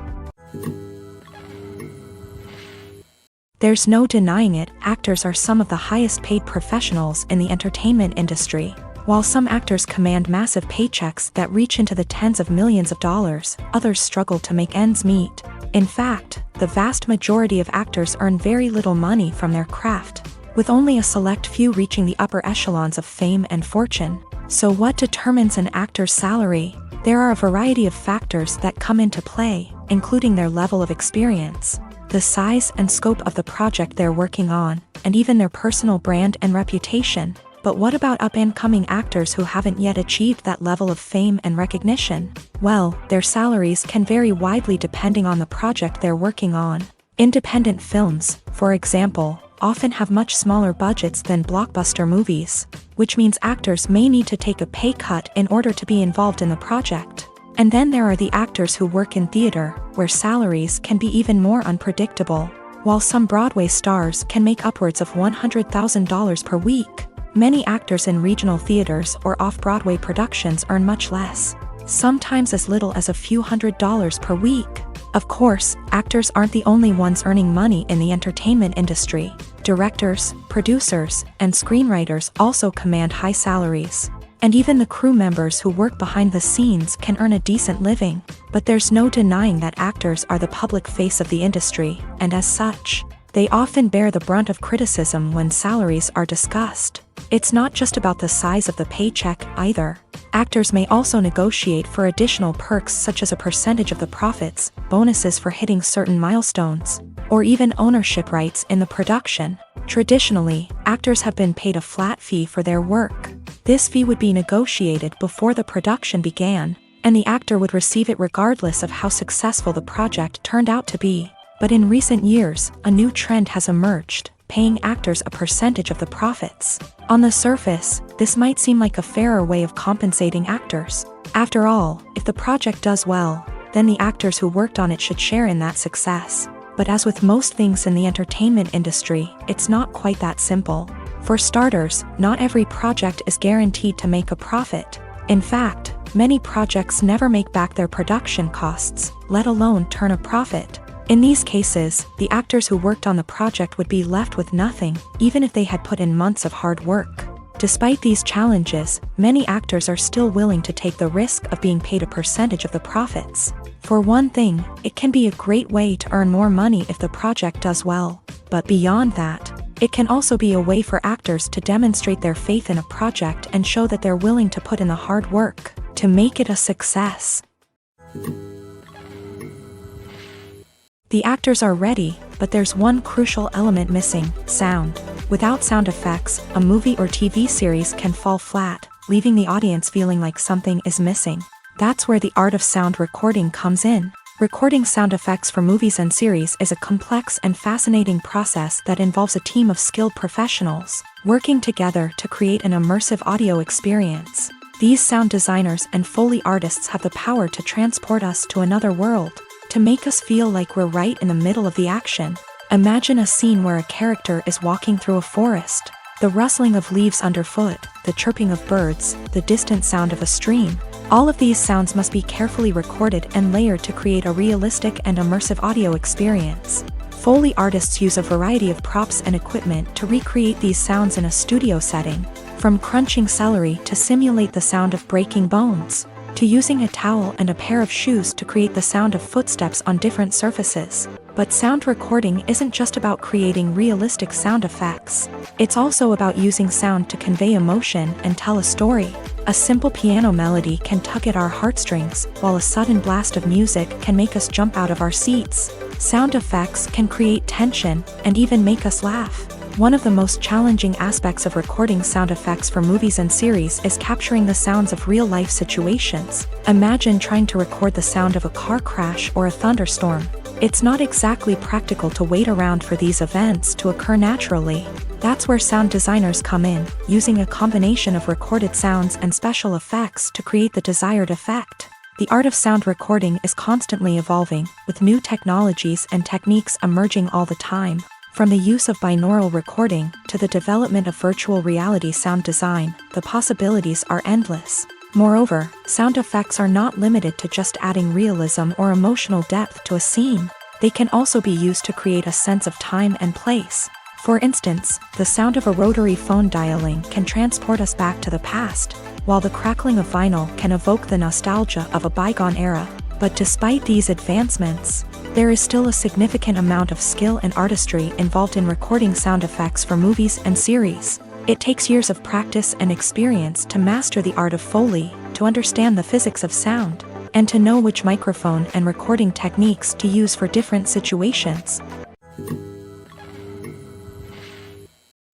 Speaker 2: There's no denying it, actors are some of the highest paid professionals in the entertainment industry. While some actors command massive paychecks that reach into the tens of millions of dollars, others struggle to make ends meet. In fact, the vast majority of actors earn very little money from their craft, with only a select few reaching the upper echelons of fame and fortune. So what determines an actor's salary? There are a variety of factors that come into play, including their level of experience, the size and scope of the project they're working on, and even their personal brand and reputation. But what about up-and-coming actors who haven't yet achieved that level of fame and recognition? Well, their salaries can vary widely depending on the project they're working on. Independent films, for example, often have much smaller budgets than blockbuster movies, which means actors may need to take a pay cut in order to be involved in the project. And then there are the actors who work in theater, where salaries can be even more unpredictable. While some Broadway stars can make upwards of $100,000 per week, many actors in regional theaters or off-Broadway productions earn much less, sometimes as little as a few $100s per week. Of course, actors aren't the only ones earning money in the entertainment industry. Directors, producers, and screenwriters also command high salaries. And even the crew members who work behind the scenes can earn a decent living. But there's no denying that actors are the public face of the industry, and as such, they often bear the brunt of criticism when salaries are discussed. It's not just about the size of the paycheck either. Actors may also negotiate for additional perks such as a percentage of the profits, bonuses for hitting certain milestones, or even ownership rights in the production. Traditionally, actors have been paid a flat fee for their work. This fee would be negotiated before the production began, and the actor would receive it regardless of how successful the project turned out to be. But in recent years, a new trend has emerged, paying actors a percentage of the profits. On the surface, this might seem like a fairer way of compensating actors. After all, if the project does well, then the actors who worked on it should share in that success. But as with most things in the entertainment industry, it's not quite that simple. For starters, not every project is guaranteed to make a profit. In fact, many projects never make back their production costs, let alone turn a profit. In these cases, the actors who worked on the project would be left with nothing, even if they had put in months of hard work. Despite these challenges, many actors are still willing to take the risk of being paid a percentage of the profits. For one thing, it can be a great way to earn more money if the project does well. But beyond that, it can also be a way for actors to demonstrate their faith in a project and show that they're willing to put in the hard work to make it a success. The actors are ready, but there's one crucial element missing: sound. Without sound effects, a movie or TV series can fall flat, leaving the audience feeling like something is missing. That's where the art of sound recording comes in. Recording sound effects for movies and series is a complex and fascinating process that involves a team of skilled professionals working together to create an immersive audio experience. These sound designers and Foley artists have the power to transport us to another world, to make us feel like we're right in the middle of the action. Imagine a scene where a character is walking through a forest. The rustling of leaves underfoot, the chirping of birds, the distant sound of a stream. All of these sounds must be carefully recorded and layered to create a realistic and immersive audio experience. Foley artists use a variety of props and equipment to recreate these sounds in a studio setting, from crunching celery to simulate the sound of breaking bones, to using a towel and a pair of shoes to create the sound of footsteps on different surfaces. But sound recording isn't just about creating realistic sound effects. It's also about using sound to convey emotion and tell a story. A simple piano melody can tug at our heartstrings, while a sudden blast of music can make us jump out of our seats. Sound effects can create tension and even make us laugh. One of the most challenging aspects of recording sound effects for movies and series is capturing the sounds of real-life situations. Imagine trying to record the sound of a car crash or a thunderstorm. It's not exactly practical to wait around for these events to occur naturally. That's where sound designers come in, using a combination of recorded sounds and special effects to create the desired effect. The art of sound recording is constantly evolving, with new technologies and techniques emerging all the time. From the use of binaural recording to the development of virtual reality sound design, the possibilities are endless. Moreover, sound effects are not limited to just adding realism or emotional depth to a scene. They can also be used to create a sense of time and place. For instance, the sound of a rotary phone dialing can transport us back to the past, while the crackling of vinyl can evoke the nostalgia of a bygone era. But despite these advancements, there is still a significant amount of skill and artistry involved in recording sound effects for movies and series. It takes years of practice and experience to master the art of Foley, to understand the physics of sound, and to know which microphone and recording techniques to use for different situations.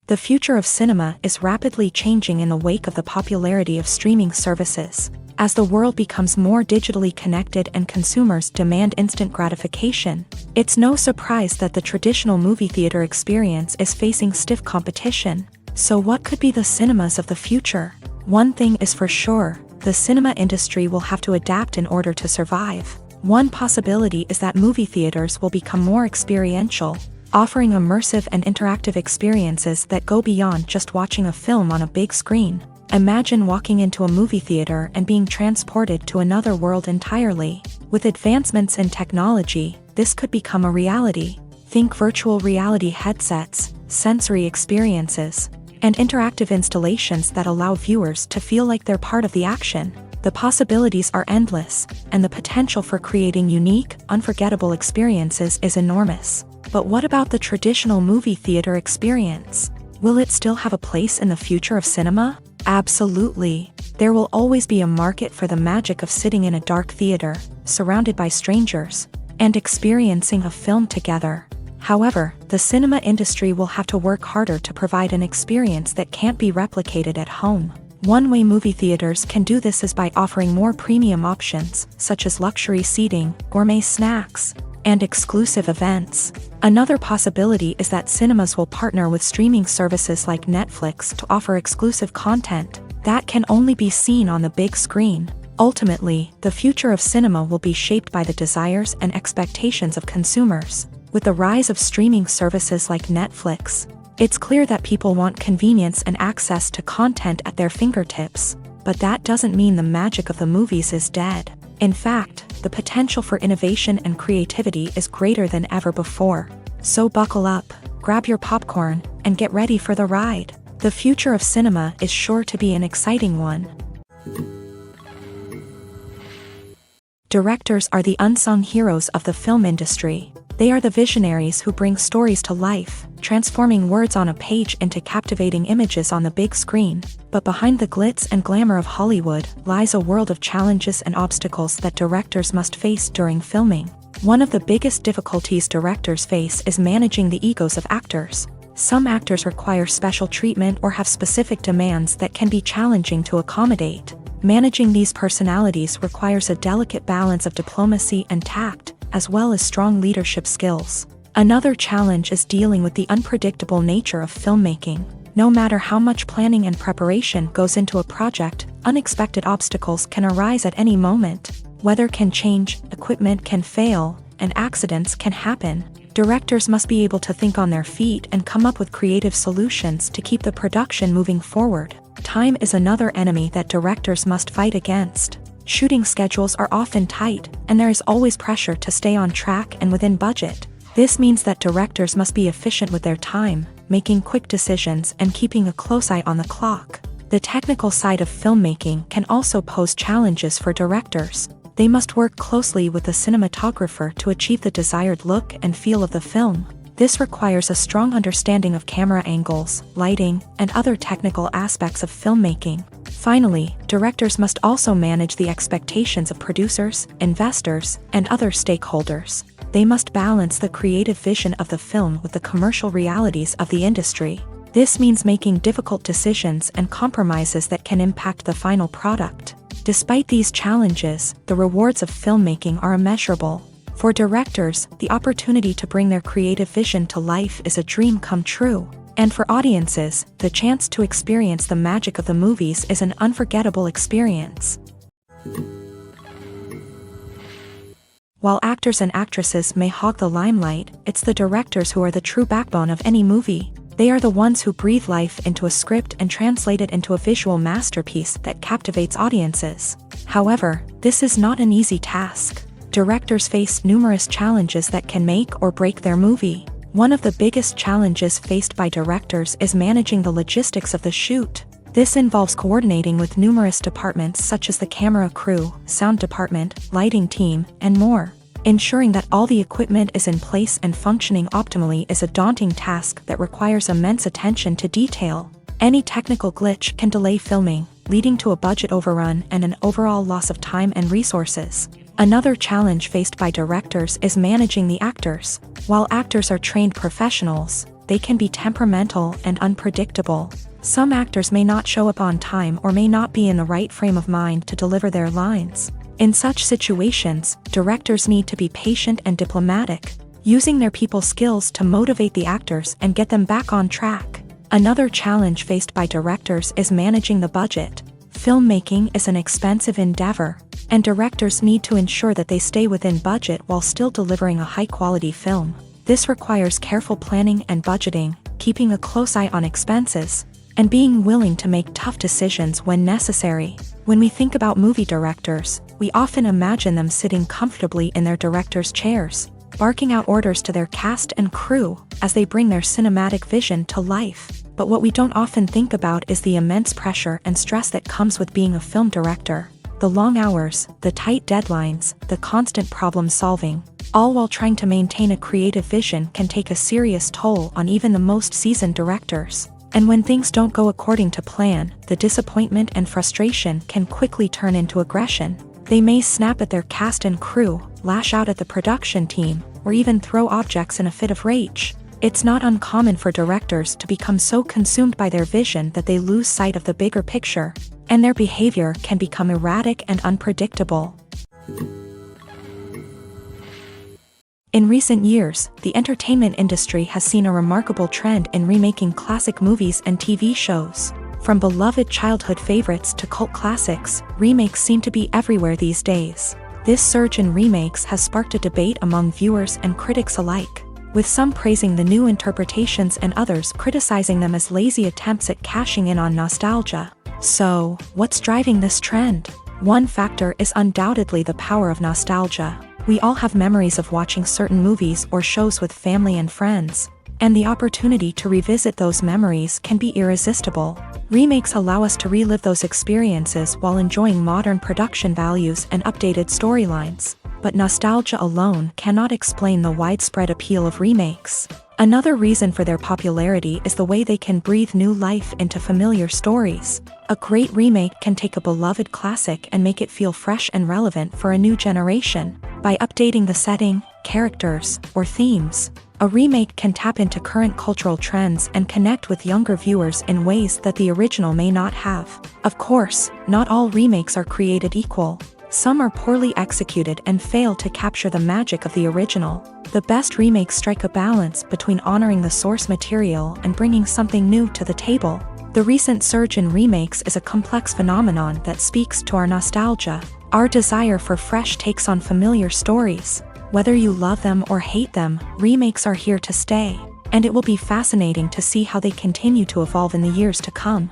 Speaker 2: The future of cinema is rapidly changing in the wake of the popularity of streaming services. As the world becomes more digitally connected and consumers demand instant gratification, it's no surprise that the traditional movie theater experience is facing stiff competition. So what could be the cinemas of the future? One thing is for sure, the cinema industry will have to adapt in order to survive. One possibility is that movie theaters will become more experiential, offering immersive and interactive experiences that go beyond just watching a film on a big screen. Imagine walking into a movie theater and being transported to another world entirely. With advancements in technology, this could become a reality. Think virtual reality headsets, sensory experiences, and interactive installations that allow viewers to feel like they're part of the action. The possibilities are endless, and the potential for creating unique, unforgettable experiences is enormous. But what about the traditional movie theater experience? Will it still have a place in the future of cinema? Absolutely. There will always be a market for the magic of sitting in a dark theater, surrounded by strangers, and experiencing a film together. However, the cinema industry will have to work harder to provide an experience that can't be replicated at home. One way movie theaters can do this is by offering more premium options, such as luxury seating, gourmet snacks, and exclusive events. Another possibility is that cinemas will partner with streaming services like Netflix to offer exclusive content that can only be seen on the big screen. Ultimately, the future of cinema will be shaped by the desires and expectations of consumers. With the rise of streaming services like Netflix, it's clear that people want convenience and access to content at their fingertips. But that doesn't mean the magic of the movies is dead. In fact, the potential for innovation and creativity is greater than ever before. So buckle up, grab your popcorn, and get ready for the ride. The future of cinema is sure to be an exciting one. Directors are the unsung heroes of the film industry. They are the visionaries who bring stories to life, transforming words on a page into captivating images on the big screen. But behind the glitz and glamour of Hollywood lies a world of challenges and obstacles that directors must face during filming. One of the biggest difficulties directors face is managing the egos of actors. Some actors require special treatment or have specific demands that can be challenging to accommodate. Managing these personalities requires a delicate balance of diplomacy and tact, as well as strong leadership skills. Another challenge is dealing with the unpredictable nature of filmmaking. No matter how much planning and preparation goes into a project, unexpected obstacles can arise at any moment. Weather can change, equipment can fail, and accidents can happen. Directors must be able to think on their feet and come up with creative solutions to keep the production moving forward. Time is another enemy that directors must fight against. Shooting schedules are often tight, and there is always pressure to stay on track and within budget. This means that directors must be efficient with their time, making quick decisions and keeping a close eye on the clock. The technical side of filmmaking can also pose challenges for directors. They must work closely with the cinematographer to achieve the desired look and feel of the film. This requires a strong understanding of camera angles, lighting, and other technical aspects of filmmaking. Finally, directors must also manage the expectations of producers, investors, and other stakeholders. They must balance the creative vision of the film with the commercial realities of the industry. This means making difficult decisions and compromises that can impact the final product. Despite these challenges, the rewards of filmmaking are immeasurable. For directors, the opportunity to bring their creative vision to life is a dream come true. And for audiences, the chance to experience the magic of the movies is an unforgettable experience. While actors and actresses may hog the limelight, it's the directors who are the true backbone of any movie. They are the ones who breathe life into a script and translate it into a visual masterpiece that captivates audiences. However, this is not an easy task. Directors face numerous challenges that can make or break their movie. One of the biggest challenges faced by directors is managing the logistics of the shoot. This involves coordinating with numerous departments such as the camera crew, sound department, lighting team, and more. Ensuring that all the equipment is in place and functioning optimally is a daunting task that requires immense attention to detail. Any technical glitch can delay filming, leading to a budget overrun and an overall loss of time and resources. Another challenge faced by directors is managing the actors. While actors are trained professionals, they can be temperamental and unpredictable. Some actors may not show up on time or may not be in the right frame of mind to deliver their lines. In such situations, directors need to be patient and diplomatic, using their people skills to motivate the actors and get them back on track. Another challenge faced by directors is managing the budget. Filmmaking is an expensive endeavor, and directors need to ensure that they stay within budget while still delivering a high-quality film. This requires careful planning and budgeting, keeping a close eye on expenses, and being willing to make tough decisions when necessary. When we think about movie directors, we often imagine them sitting comfortably in their director's chairs, barking out orders to their cast and crew as they bring their cinematic vision to life. But what we don't often think about is the immense pressure and stress that comes with being a film director. The long hours, the tight deadlines, the constant problem solving, all while trying to maintain a creative vision can take a serious toll on even the most seasoned directors. And when things don't go according to plan, the disappointment and frustration can quickly turn into aggression. They may snap at their cast and crew, lash out at the production team, or even throw objects in a fit of rage. It's not uncommon for directors to become so consumed by their vision that they lose sight of the bigger picture, and their behavior can become erratic and unpredictable. In recent years, the entertainment industry has seen a remarkable trend in remaking classic movies and TV shows. From beloved childhood favorites to cult classics, remakes seem to be everywhere these days. This surge in remakes has sparked a debate among viewers and critics alike, with some praising the new interpretations and others criticizing them as lazy attempts at cashing in on nostalgia. So, what's driving this trend? One factor is undoubtedly the power of nostalgia. We all have memories of watching certain movies or shows with family and friends, and the opportunity to revisit those memories can be irresistible. Remakes allow us to relive those experiences while enjoying modern production values and updated storylines. But nostalgia alone cannot explain the widespread appeal of remakes. Another reason for their popularity is the way they can breathe new life into familiar stories. A great remake can take a beloved classic and make it feel fresh and relevant for a new generation. By updating the setting, characters, or themes, a remake can tap into current cultural trends and connect with younger viewers in ways that the original may not have. Of course, not all remakes are created equal. Some are poorly executed and fail to capture the magic of the original. The best remakes strike a balance between honoring the source material and bringing something new to the table. The recent surge in remakes is a complex phenomenon that speaks to our nostalgia, our desire for fresh takes on familiar stories. Whether you love them or hate them, remakes are here to stay, and it will be fascinating to see how they continue to evolve in the years to come.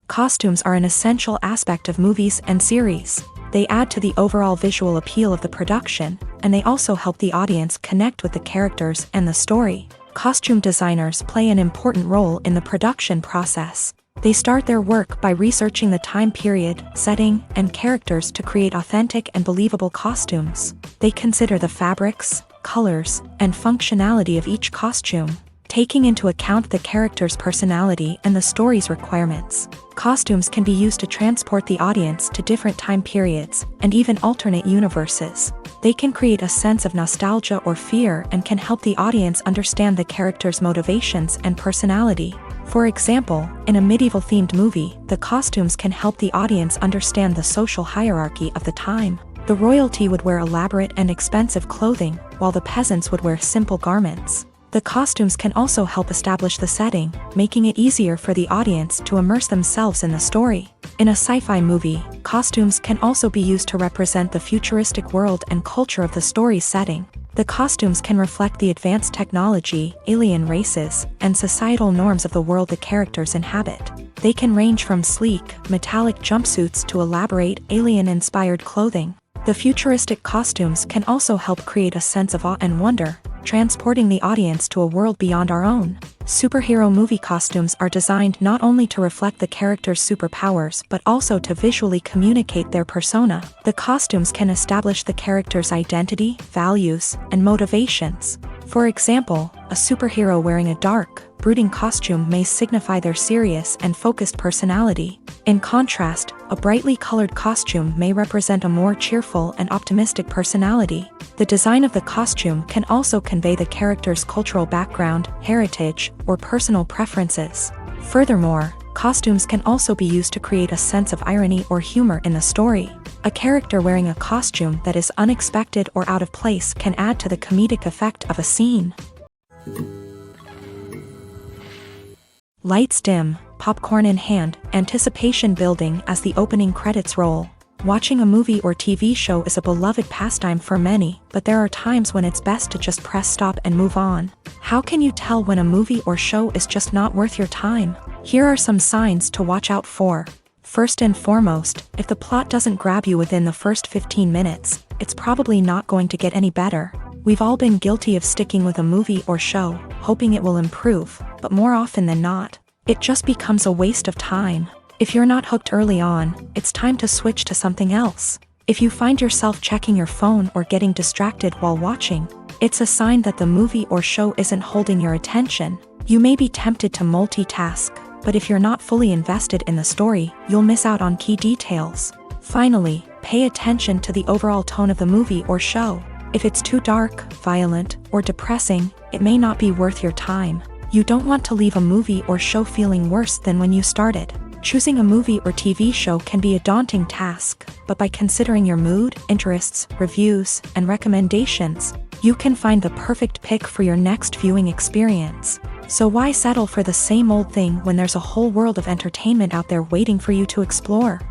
Speaker 2: Costumes are an essential aspect of movies and series. They add to the overall visual appeal of the production, and they also help the audience connect with the characters and the story. Costume designers play an important role in the production process. They start their work by researching the time period, setting, and characters to create authentic and believable costumes. They consider the fabrics, colors, and functionality of each costume, taking into account the character's personality and the story's requirements. Costumes can be used to transport the audience to different time periods and even alternate universes. They can create a sense of nostalgia or fear and can help the audience understand the character's motivations and personality. For example, in a medieval-themed movie, the costumes can help the audience understand the social hierarchy of the time. The royalty would wear elaborate and expensive clothing, while the peasants would wear simple garments. The costumes can also help establish the setting, making it easier for the audience to immerse themselves in the story. In a sci-fi movie, costumes can also be used to represent the futuristic world and culture of the story's setting. The costumes can reflect the advanced technology, alien races, and societal norms of the world the characters inhabit. They can range from sleek, metallic jumpsuits to elaborate, alien-inspired clothing. The futuristic costumes can also help create a sense of awe and wonder, transporting the audience to a world beyond our own. Superhero movie costumes are designed not only to reflect the character's superpowers but also to visually communicate their persona. The costumes can establish the character's identity, values, and motivations. For example, a superhero wearing a dark, brooding costume may signify their serious and focused personality. In contrast, a brightly colored costume may represent a more cheerful and optimistic personality. The design of the costume can also convey the character's cultural background, heritage, or personal preferences. Furthermore, costumes can also be used to create a sense of irony or humor in the story. A character wearing a costume that is unexpected or out of place can add to the comedic effect of a scene. Lights dim, popcorn in hand, anticipation building as the opening credits roll. Watching a movie or TV show is a beloved pastime for many, but there are times when it's best to just press stop and move on. How can you tell when a movie or show is just not worth your time? Here are some signs to watch out for. First and foremost, if the plot doesn't grab you within the first 15 minutes, it's probably not going to get any better. We've all been guilty of sticking with a movie or show, hoping it will improve, but more often than not, it just becomes a waste of time. If you're not hooked early on, it's time to switch to something else. If you find yourself checking your phone or getting distracted while watching, it's a sign that the movie or show isn't holding your attention. You may be tempted to multitask, but if you're not fully invested in the story, you'll miss out on key details. Finally, pay attention to the overall tone of the movie or show. If it's too dark, violent, or depressing, it may not be worth your time. You don't want to leave a movie or show feeling worse than when you started. Choosing a movie or TV show can be a daunting task, but by considering your mood, interests, reviews, and recommendations, you can find the perfect pick for your next viewing experience. So why settle for the same old thing when there's a whole world of entertainment out there waiting for you to explore?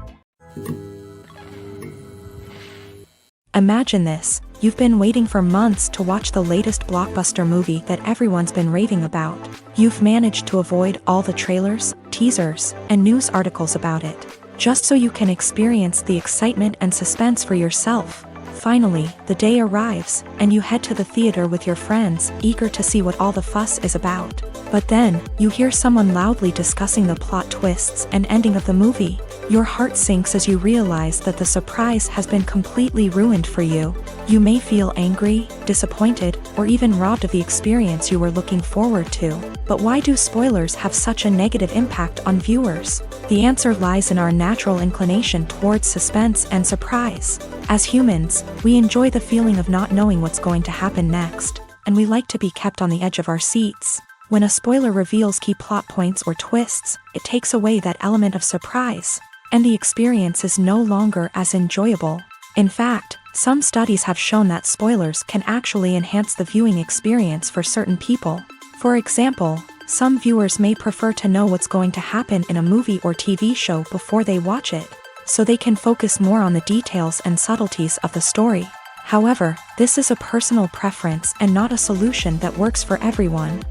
Speaker 2: Imagine this. You've been waiting for months to watch the latest blockbuster movie that everyone's been raving about. You've managed to avoid all the trailers, teasers, and news articles about it, just so you can experience the excitement and suspense for yourself. Finally, the day arrives, and you head to the theater with your friends, eager to see what all the fuss is about. But then, you hear someone loudly discussing the plot twists and ending of the movie. Your heart sinks as you realize that the surprise has been completely ruined for you. You may feel angry, disappointed, or even robbed of the experience you were looking forward to. But why do spoilers have such a negative impact on viewers? The answer lies in our natural inclination towards suspense and surprise. As humans, we enjoy the feeling of not knowing what's going to happen next, and we like to be kept on the edge of our seats. When a spoiler reveals key plot points or twists, it takes away that element of surprise, and the experience is no longer as enjoyable. In fact, some studies have shown that spoilers can actually enhance the viewing experience for certain people. For example, some viewers may prefer to know what's going to happen in a movie or TV show before they watch it, so they can focus more on the details and subtleties of the story. However, this is a personal preference and not a solution that works for everyone.